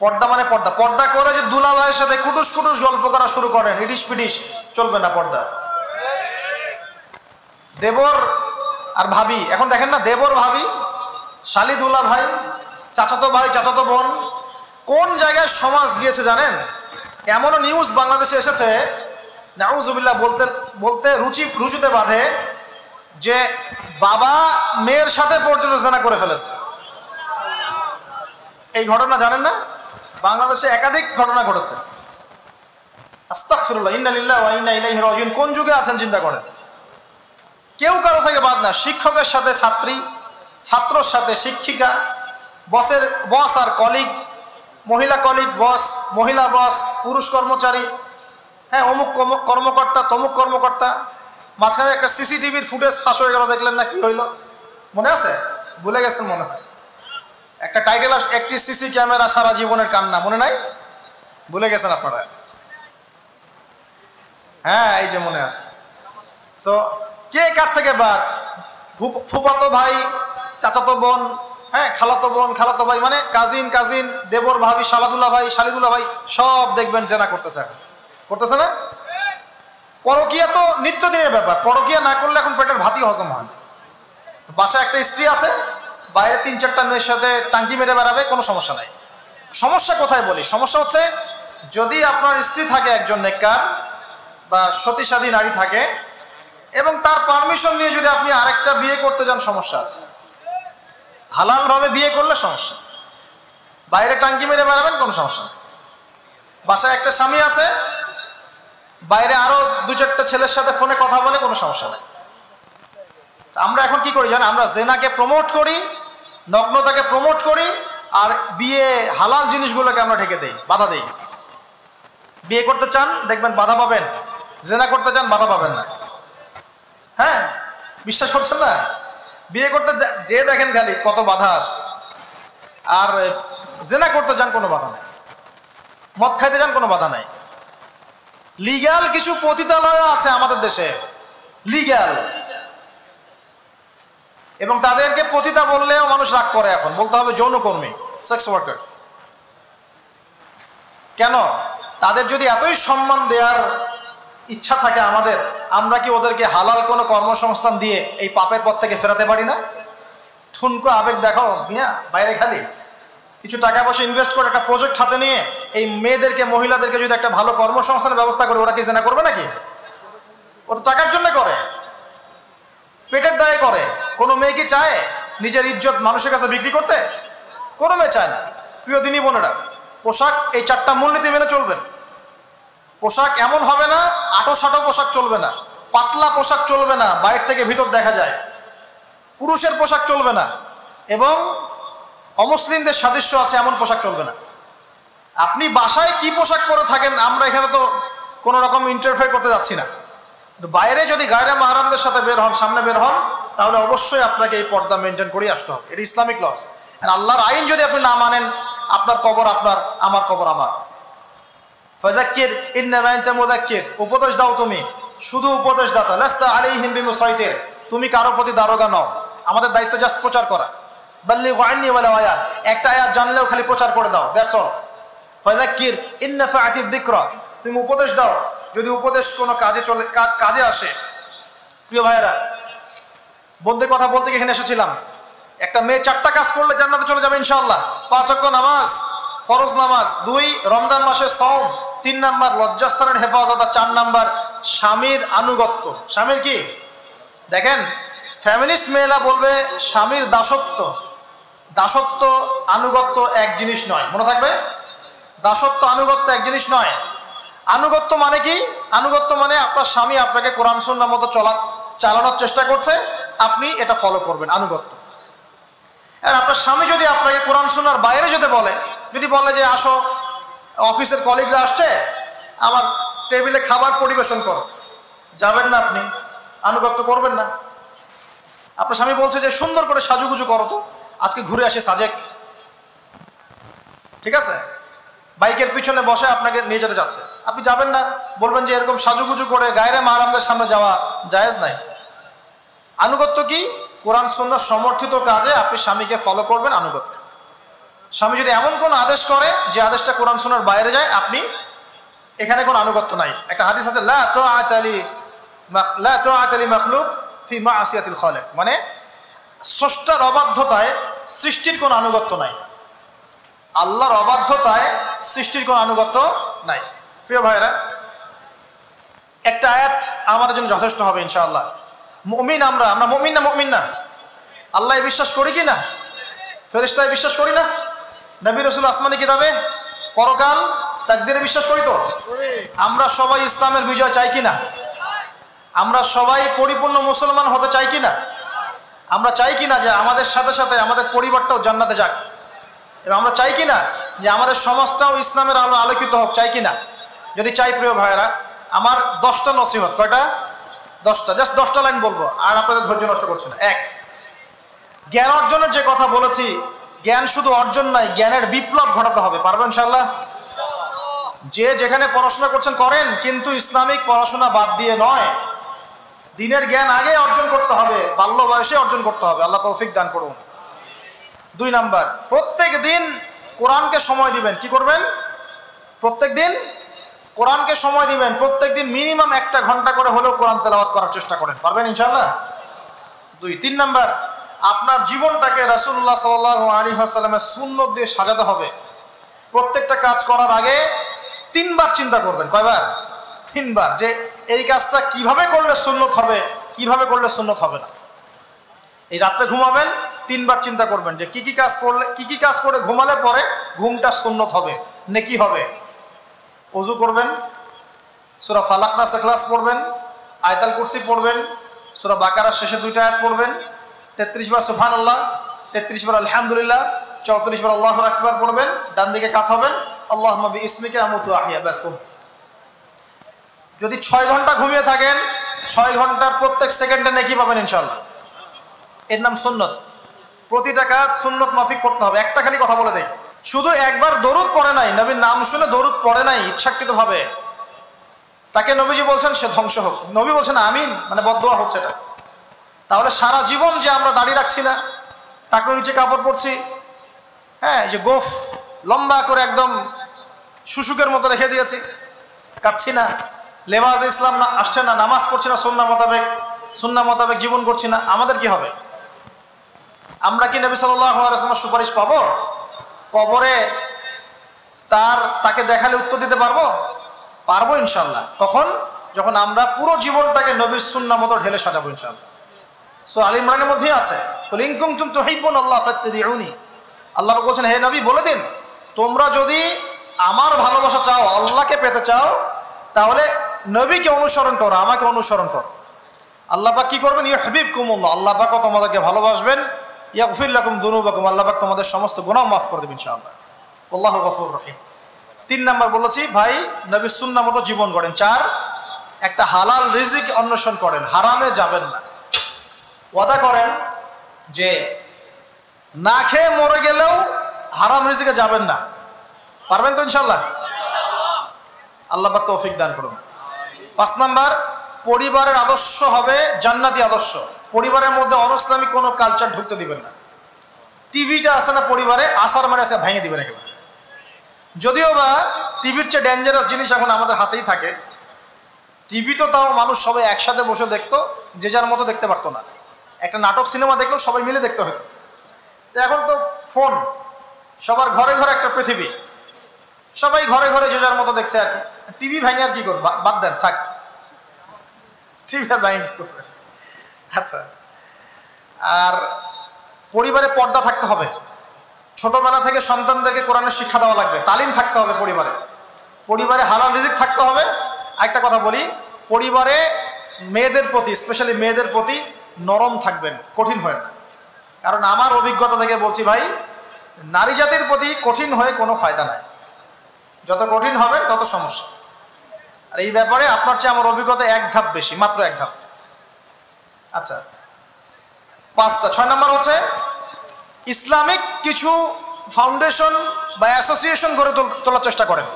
পর্দা মানে পর্দা। পর্দা করে যে দুলা ভাইয়ের সাথে কুটুস কুটুস গল্প করা শুরু করেন, ইডিস পিডিস, চলবে না পর্দা। দেবর আর ভাবি, এখন দেখেন না, দেবর ভাবি, শালি দুলা ভাই, চাচাতো ভাই চাচাতো বোন, কোন জায়গায় সমাজ গিয়েছে জানেন? এমনও নিউজ বাংলাদেশে এসেছে, নাউজুবিল্লাহ বলতে বলতে রুচুতে বাঁধে, যে বাবা মেয়ের সাথে পর্যন্ত জেনা করে ফেলেছে। এই ঘটনা জানেন না? বাংলাদেশে একাধিক ঘটনা ঘটেছে। আস্তাগফিরুল্লাহ, ইন্না লিল্লাহি ওয়া ইন্না ইলাইহি রাজিউন। কোন যুগে আছেন চিন্তা করেন। কেউ কারো থেকে বাদ না, শিক্ষকের সাথে ছাত্রী, ছাত্রর সাথে শিক্ষিকা, বস আর কলিগ, মহিলা কলিগ বস, মহিলা বস, পুরুষ কর্মচারী, হ্যাঁ অমুক কর্মকর্তা, তমুক কর্মকর্তা। মাঝখানে একটা সিসিটিভির ফুটেজ ফাঁস হয়ে গেল, দেখলেন না কি হইল? মনে আছে? ভুলে গেছেন মনে হয়। একটা টাইটেল, একটি সিসি ক্যামেরা সারা জীবনের কান্না, মনে নাই? ভুলে গেছেন আপনারা? হ্যাঁ, এই যে মনে আছে। তো কে কার থেকে বাদ? ফুফাতো ভাই, চাচাতো বোন, হ্যাঁ খালাতো বোন, খালাতো ভাই, মানে কাজিন, দেবর ভাবি, শালাদুল্লাহ ভাই, শালিদুল্লাহ ভাই, সব দেখবেন জেনা করতেছে না? পরকিয়া তো নিত্যদিনের ব্যাপার। পরকিয়া না করলে এখন পেটের ভাতই হজম হয়। বাসায় একটা স্ত্রী আছে, বাইরে 3-4টা মেয়ের সাথে টাঙ্কি মেরে বেড়াবে, কোনো সমস্যা নাই। সমস্যা কোথায় বলি? সমস্যা হচ্ছে যদি আপনার স্ত্রী থাকে একজন নেককার বা সতীসাধী নারী থাকে, এবং তার পারমিশন নিয়ে যদি আপনি আরেকটা বিয়ে করতে যান, সমস্যা আছে। হালালভাবে বিয়ে করলে সমস্যা, বাইরে টাঙ্কি মেরে বেড়াবেন, কোনো সমস্যা নেই। বাসায় একটা স্বামী আছে, বাইরে আরো 2-4টা ছেলের সাথে ফোনে কথা বলে, কোনো সমস্যা নেই। আমরা এখন কি করি জানেন? আমরা জেনাকে প্রমোট করি, নগ্নতাকে প্রমোট করি, আর বিয়ে হালাল জিনিসগুলোকে আমরা ঢেকে দেই, বাধা দেই। বিয়ে করতে চান, দেখবেন বাধা পাবেন। জেনা করতে চান, বাধা পাবেন না। হ্যাঁ, বিশ্বাস করছেন না? বিয়ে করতে যে দেখেন খালি কত বাধা আসে, আর জেনা করতে যান, কোনো বাধা নাই। মদ খাইতে যান, কোনো বাধা নাই। লিগ্যাল কিছু পতিতালয় আছে আমাদের দেশে, লিগ্যাল, এবং তাদেরকে পতিতা বললেও মানুষ রাগ করে। এখন বলতে হবে যৌনকর্মী, সেক্স ওয়ার্কার। কেন? তাদের যদি এতই সম্মান দেওয়ার ইচ্ছা থাকে আমাদের, আমরা কি ওদেরকে হালাল কোনো কর্মসংস্থান দিয়ে এই পাপের পথ থেকে ফেরাতে পারি না? ঠুনকো আবেগ দেখাও মিয়া, বাইরে খালি কিছু টাকা পয়সা ইনভেস্ট করে একটা প্রজেক্ট হাতে নিয়ে এই মেয়েদেরকে, মহিলাদেরকে যদি একটা ভালো কর্মসংস্থানের ব্যবস্থা করে, ওরা কি জেনা করবে নাকি? ও তো টাকার জন্য করে, পেটের দায়ে করে। কোনো মেয়ে কি চায় নিজের ইজ্জত মানুষের কাছে বিক্রি করতে? কোনো মেয়ে চায় না। প্রিয় দিনী বোনেরা, পোশাক এই 4টা মূলনীতি মেনে চলবেন। পোশাক এমন হবে না, আটো-সাটো পোশাক চলবে না, পাতলা পোশাক চলবে না, বাইরে থেকে ভিতর দেখা যায়, পুরুষের পোশাক চলবে না, এবং অমুসলিমদের সাদৃশ্য আছে এমন পোশাক চলবে না। আপনি বাসায় কি পোশাক পরে থাকেন, আমরা এখানে তো কোনো রকম ইন্টারফেয়ার করতে যাচ্ছি না, বাইরে যদি গায়রে মাহরামদের সাথে বের হন, সামনে বের হন, তাহলে অবশ্যই আপনাকে এই পর্দা মেনটেন করে আসতে হবে। এটা ইসলামিক লস। আল্লাহর আইন যদি আপনি না মানেন, আপনার কবর আপনার, আমার কবর আমার। ফাযাক্কির ইন্নামা আনতা মুযাক্কির, উপদেশ দাও তুমি, শুধু উপদেশদাতা। লাস্তা আলাইহিম বিমুসাইতির, তুমি কারো প্রতি দারোগা নও, আমাদের দায়িত্ব জাস্ট প্রচার করা। বাল্লিগু আন্নী ওয়ালাউ আয়া, একটা আয়াত জানলেও খালি প্রচার করে দাও, দ্যাটস অল। ফাযাক্কির ইন নাফাআতিয যিকরা, তুমি উপদেশ দাও যদি উপদেশ কোনো কাজে আসে। প্রিয় ভাইয়েরা, বন্ধুদের কথা বলতে এখানে এসেছিলাম। একটা মেয়ে 4টা কাজ করলে জান্নাতে চলে যাবে ইনশাআল্লাহ। 5 ওয়াক্ত নামাজ, ফরজ নামাজ, 2 রমজান মাসের সওম, 3 নাম্বার লজ্জাস্থানের হেফাজত, 4 নাম্বার স্বামীর আনুগত্য। স্বামীর কি দেখেন, ফ্যামিলিস্ট মেয়েরা বলবে স্বামীর দাসত্ব। দাসত্ব আনুগত্য এক জিনিস নয়, মনে থাকবে। দাসত্ব আনুগত্য এক জিনিস নয়। আনুগত্য মানে কি? আনুগত্য মানে আপনার স্বামী আপনাকে কোরআন সুন্নাহ মতো চালানোর চেষ্টা করছে, আপনি এটা ফলো করবেন, আনুগত্য। আর আপনার স্বামী যদি আপনাকে কোরআন সুন্নাহর বাইরে যেতে বলে, যদি বলে যে আসো অফিসের কলিগরা আসছে, আমার টেবিলে খাবার পরিবেশন করো, যাবেন না আপনি, আনুগত্য করবেন না। আপনার স্বামী বলছে যে সুন্দর করে সাজুগুজু করো তো, আজকে ঘুরে আসি সাজেক, ঠিক আছে, বাইকের পিছনে বসে আপনাকে নিয়ে যেতে যাচ্ছে, আপনি যাবেন না, বলবেন যে এরকম সাজুগুজু করে গায়রে মাহরামদের সামনে যাওয়া জায়েজ নাই। আনুগত্য কি? কোরআন সুন্নাহ সমর্থিত কাজে আপনি স্বামীকে ফলো করবেন, আনুগত্য। স্বামী যদি এমন কোন আদেশ করে যে আদেশটা কোরআন সুন্নাহর বাইরে যায়, আপনি এখানে কোনো আনুগত্য নাই। একটা হাদিস আছে, লা তাআতা লি মাখলুক ফি মা'সিয়াতিল খালিক, মানে স্রষ্টার অবাধ্যতায় সৃষ্টির কোনো আনুগত্য নাই। আল্লাহর অবাধ্যতায় সৃষ্টির কোনো আনুগত্য নাই। প্রিয় ভাইরা, একটা আয়াত আমাদের জন্য যথেষ্ট হবে ইনশাআল্লাহ। মুমিন আমরা মুমিন না? মুমিন না? আল্লাহ বিশ্বাস করি কি না? ফেরেশতায় বিশ্বাস করি না? নবী রাসূল আসমানি কিতাবে, পরকাল, তাকদীরে বিশ্বাস করি তো? আমরা সবাই ইসলামের বিজয় চাই কি না? আমরা সবাই পরিপূর্ণ মুসলমান হতে চাই কি না? আমরা চাই কি না যে আমাদের সাথে সাথে আমাদের পরিবারটাও জান্নাতে যাক? এবং আমরা চাই কি না যে আমাদের সমাজটাও ইসলামের আলো আলোকিত হোক? চাই কি না? যদি চাই, প্রিয় ভাইয়েরা, আমার 10টা নসিহত। কয়টা? 10টা। জাস্ট 10টা লাইন বলবো, আর আপনাদের ধৈর্য নষ্ট করছে না। 1, জ্ঞান অর্জনের যে কথা বলেছি, জ্ঞান শুধু অর্জন নয়, জ্ঞানের বিপ্লব ঘটাতে হবে। পারবেন ইনশাআল্লাহ? যে যেখানে পড়াশোনা করছেন করেন, কিন্তু ইসলামিক পড়াশোনা বাদ দিয়ে নয়। দিনের জ্ঞান আগে অর্জন করতে হবে, বাল্য বয়সে অর্জন করতে হবে। আল্লাহ তৌফিক দান করুন। 2 নাম্বার, প্রত্যেক দিন কোরআনকে সময় দিবেন। কি করবেন? প্রত্যেক দিন কোরআনকে সময় দিবেন। প্রত্যেক দিন মিনিমাম 1 ঘন্টা করে হলেও কোরআন তেলাওয়াত করার চেষ্টা করেন। পারবেন ইনশাআল্লাহ? 2। 3 নাম্বার, আপনার জীবনটাকে রাসূলুল্লাহ সাল্লাল্লাহু আলাইহি ওয়াসাল্লামের সুন্নাত দিয়ে সাজাতে হবে। প্রত্যেকটা কাজ করার আগে 3 বার চিন্তা করবেন। কয়বার? 3 বার, যে এই কাজটা কিভাবে করলে সুন্নত হবে, কিভাবে করলে সুন্নত হবে না। এই রাত্রে ঘুমাবেন, 3 বার চিন্তা করবেন যে কি কি কাজ করে ঘুমালে পরে ঘুমটা সুন্নত হবে, নেকি হবে। ওযু করবেন, সূরা ফালাক নাস ইখলাস পড়বেন, আয়াতুল কুরসি পড়বেন, সূরা বাকারার শেষে 2টা আয়াত পড়বেন, 33 বার সুবহানাল্লাহ, 33 বার আলহামদুলিল্লাহ, 34 বার আল্লাহু আকবার পড়বেন। ডান দিকে কাত হবেন, আল্লাহুম্মা বিইসমিকা আমুতু আহইয়া। ব্যাস। যদি 6 ঘন্টা ঘুমিয়ে থাকেন, 6 ঘন্টার প্রত্যেক সেকেন্ডে নেকি পাবেন ইনশাআল্লাহ। এর নাম সুন্নত। প্রতিটা কাজ সুন্নত মাফিক করতে হবে। একটা খালি কথা বলে দেই, শুধু একবার দরুদ পড়ে নাই, নবীর নাম শুনে দরুদ পড়ে নাই ইচ্ছাকৃতভাবে, তাকে নবীজি বলছেন সে ধ্বংস হোক। নবী বলছেন আমিন, মানে বদদোয়া হচ্ছে এটা। তাহলে সারা জীবন যে আমরা দাড়ি রাখছি না, টাকনুর নিচে কাপড় পরছি, হ্যাঁ, যে গোফ লম্বা করে একদম শুশুকের মতো রেখে দিয়েছি, কাটছি না, লেবাস ইসলাম না আসছে না, নামাজ পড়ছি না সুন্নাহ মোতাবেক জীবন করছি না, আমাদের কি হবে? আমরা কি নবী সাল্লাল্লাহু আলাইহি ওয়াসাল্লামের সুপারিশ পাবো? কবরে তাকে দেখালে উত্তর দিতে পারবো? পারবো ইনশাআল্লাহ। কখন? যখন আমরা পুরো জীবনটাকে নবীর সুন্নাহ মতো ঢেলে সাজাবো ইনশাআল্লাহ। সূরা আল ইমরানের মধ্যেই আছে, কুল ইন কুনতুম তুহিব্বুনাল্লাহ ফাত্তাবিউনি। আল্লাহ বলছেন, হে নবী বলে দিন, তোমরা যদি আমার ভালোবাসা চাও, আল্লাহকে পেতে চাও, তাহলে নবীকে অনুসরণ করো, আমাকে অনুসরণ করো। আল্লাহ পাক কি করবেন? ইউহিব্বুকুমুল্লাহ, আল্লাহ পাক তোমাদেরকে ভালোবাসবেন। ইয়াগফির লাকুম যুনুবাকুম, আল্লাহ পাক তোমাদের সমস্ত গুনাহ মাফ করে দেবেন ইনশাআল্লাহ। আল্লাহু গফুরুর রহিম। 3 নাম্বার বলেছি ভাই, নবীর সুন্নাহ মতো জীবন গড়েন। 4, একটা হালাল রিজিক অন্বেষণ করেন, হারামে যাবেন না। ওয়াদা করেন যে না খেয়ে মরে গেলেও হারাম রিজিকে যাবেন না। পারবেন তো ইনশাআল্লাহ? আল্লাহ পাক তৌফিক দান করুন। 5 নাম্বার, পরিবারের আদর্শ হবে জান্নাতি আদর্শ। পরিবারের মধ্যে অনইসলামিক কোনো কালচার ঢুকতে দিবেন না। টিভিটা আছে না পরিবারে, আসার মানে আছে ভেঙে দিবেন একেবারে। যদিও বা টিভির চেয়ে ডেঞ্জারাস জিনিস এখন আমাদের হাতেই থাকে। টিভি তো তাও মানুষ সবাই একসাথে বসে দেখতো, যে যার মতো দেখতে পারতো না। একটা নাটক সিনেমা দেখলেও সবাই মিলে দেখতে হতো। এখন তো ফোন, সবার ঘরে ঘরে একটা পৃথিবী, সবাই ঘরে ঘরে যে যার মতো দেখছে আর কি। টিভি ভাঙে আর কি করবে? বাদ দেন, থাক, টিভি আর ভাঙে কি করবে? আচ্ছা, আর পরিবারে পর্দা থাকতে হবে। ছোটবেলা থেকে সন্তানদেরকে কোরআনের শিক্ষা দেওয়া লাগবে, তালিম থাকতে হবে পরিবারে। পরিবারে হালাল রিজিক থাকতে হবে। একটা কথা বলি, পরিবারে মেয়েদের প্রতি, স্পেশালি মেয়েদের প্রতি নরম থাকবেন, কঠিন হয় না। কারণ আমার অভিজ্ঞতা থেকে বলছি ভাই, নারী জাতির প্রতি কঠিন হয়ে কোনো ফায়দা নাই। যত কঠিন হবেন তত সমস্যা। আর এই ব্যাপারে আপনার চেয়ে আমার অভিজ্ঞতা 1 ধাপ বেশি, মাত্র 1 ধাপ। আচ্ছা, 5টা। 6 নাম্বার হচ্ছে ইসলামিক কিছু ফাউন্ডেশন বা অ্যাসোসিয়েশন গড়ে তোলার চেষ্টা করেন।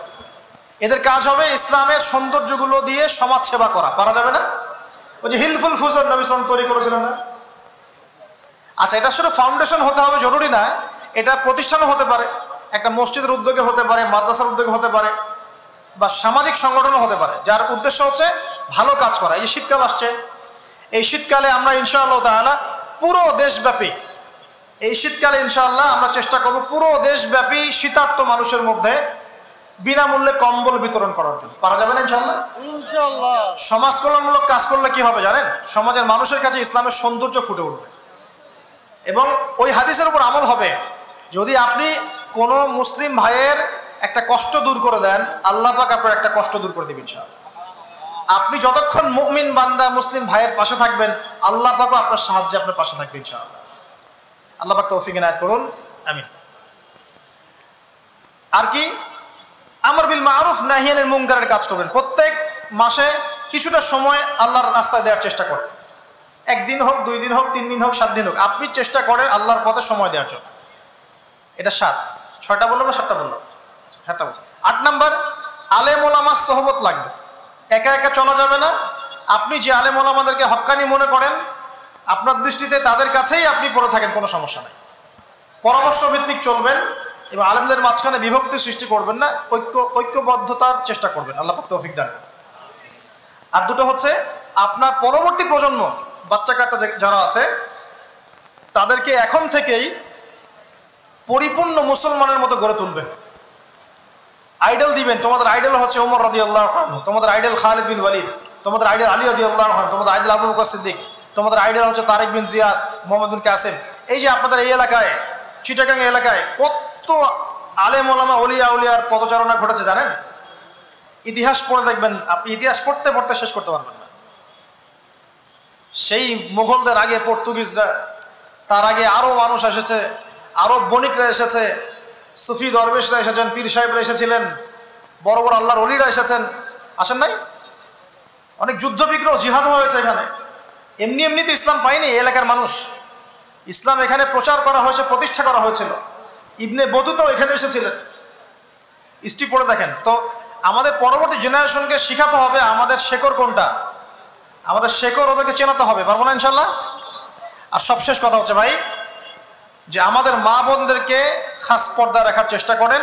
এদের কাজ হবে ইসলামের সৌন্দর্যগুলো দিয়ে সমাজ সেবা করা। পারা যাবে না? ওই যে হিলফুল ফুজর নবী সাল্লাল্লাহু তৈরি করেছিলেন না? আচ্ছা, এটা শুধু ফাউন্ডেশন হতে হবে জরুরি না, এটা প্রতিষ্ঠানও হতে পারে, একটা মসজিদের উদ্যোগে হতে পারে, মাদ্রাসার উদ্যোগে হতে পারে, বা সামাজিক সংগঠনও হতে পারে, যার উদ্দেশ্য হচ্ছে ভালো কাজ করা। এই শীতকাল আসছে, এই শীতকালে আমরা ইনশাআল্লাহ তাআলা পুরো দেশব্যাপী, এই শীতকালে ইনশাআল্লাহ আমরা চেষ্টা করব পুরো দেশব্যাপী শীতার্ত মানুষের মধ্যে বিনামূল্যে কম্বল বিতরণ করার জন্য। পারা যাবে না ইনশাআল্লাহ? ইনশাআল্লাহ। সমাজ কল্যাণমূলক কাজ করলে কি হবে জানেন? সমাজের মানুষের কাছে ইসলামের সৌন্দর্য ফুটে উঠবে এবং ওই হাদিসের উপর আমল হবে। যদি আপনি কোনো মুসলিম ভাইয়ের একটা কষ্ট দূর করে দেন, আল্লাহ পাক আপনার একটা কষ্ট দূর করে দিবেন ইনশাআল্লাহ। আপনি যতক্ষণ মুমিন বান্দা মুসলিম ভাইয়ের পাশে থাকবেন, আল্লাহ পাকও আপনার সাহায্যে আপনার পাশে থাকবে ইনশাআল্লাহ। আল্লাহ পাক তৌফিক ইনায়াত করুন, আমিন। আর কি? আমর বিল মারুফ নাহি আনিল মুনকারের কাজ করবেন। প্রত্যেক মাসে কিছুটা সময় আল্লাহর রাস্তায় দেওয়ার চেষ্টা করেন। 1 দিন হোক, 2 দিন হোক, 3 দিন হোক, 7 দিন হোক, আপনি চেষ্টা করেন আল্লাহর পথে সময় দেওয়ার জন্য। এটা 7। 6টা বললাম না 7টা বললাম? 7টা বলছি। 8 নাম্বার, আলেম ওলামার সোহবত লাগবে। একা একা চলা যাবে না। আপনি যে আলেম ওলামাদেরকে হক্কানি মনে করেন, আপনার দৃষ্টিতে তাদের কাছেই আপনি পড়ে থাকেন, কোনো সমস্যা নাই। পরামর্শ ভিত্তিক চলবেন এবং আলেমদের মাঝখানে বিভক্তি সৃষ্টি করবেন না, ঐক্যবদ্ধতার চেষ্টা করবেন। আল্লাহ পাক তৌফিক দান। আর দুটো হচ্ছে, আপনার পরবর্তী প্রজন্ম, বাচ্চা কাচ্চা যারা আছে, তাদেরকে এখন থেকেই পরিপূর্ণ মুসলমানের মতো গড়ে তুলবেন। আইডল দিবেন। তোমাদের আইডল হচ্ছে ওমর রাদিয়াল্লাহু আনহু, তোমাদের আইডল খালিদ বিন ওয়ালিদ, তোমাদের আইডল আলী রাদিয়াল্লাহু আনহু, তোমাদের আইডল আবু বকর সিদ্দিক, তোমাদের আইডল হচ্ছে তারিক বিন জিয়াদ, মোহাম্মদ বিন কাসেম। এই যে আপনাদের এই এলাকায়, চিটাগাং এলাকায় কত আলেম ওলামা ওলিয়া উলিয়ার পদচারণা ঘটেছে জানেন? ইতিহাস পড়ে দেখবেন, আপনি ইতিহাস পড়তে পড়তে শেষ করতে পারবেন না। সেই মুঘলদের আগে পর্তুগিজরা, তার আগে আরো মানুষ এসেছে, আরো বণিকরা এসেছে, সুফি দরবেশরা এসেছেন, পীর সাহেবরা এসেছিলেন, বড় বড় আল্লাহর ওলিরা এসেছেন, আসেন নাই? অনেক যুদ্ধ বিগ্রহ, জিহাদ হয়েছে এখানে। এমনি এমনি তো ইসলাম পায়নি এই এলাকার মানুষ। ইসলাম এখানে প্রচার করা হয়েছে, প্রতিষ্ঠা করা হয়েছিল। ইবনে বতুতাও এখানে এসেছিলেন। হিস্ট্রি পড়ে দেখেন। তো আমাদের পরবর্তী জেনারেশনকে শিখাতে হবে আমাদের শেকড় কোনটা, আমাদের শেকড় ওদেরকে চেনাতে হবে। পারবো না ইনশাল্লাহ? আর সবশেষ কথা হচ্ছে ভাই, যে আমাদের মা বোনদেরকে খাস পর্দা রাখার চেষ্টা করেন,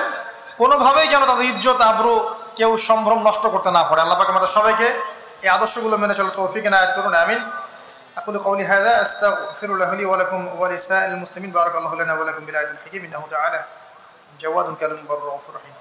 কোনোভাবেই যেন তাদের ইজ্জত আবরু কেউ সম্ভ্রম নষ্ট করতে না পারে। আল্লাহ পাক আমাদের সবাইকে এই আদর্শগুলো মেনে চলে তৌফিক ইনায়াত করুন, আমিন। أقول قولي هذا أستغفر الله لي ولكم ولسائر المسلمين بارك الله لنا ولكم بالآية الحكيم إنه تعالى جواد كريم بر رؤوف رحيم.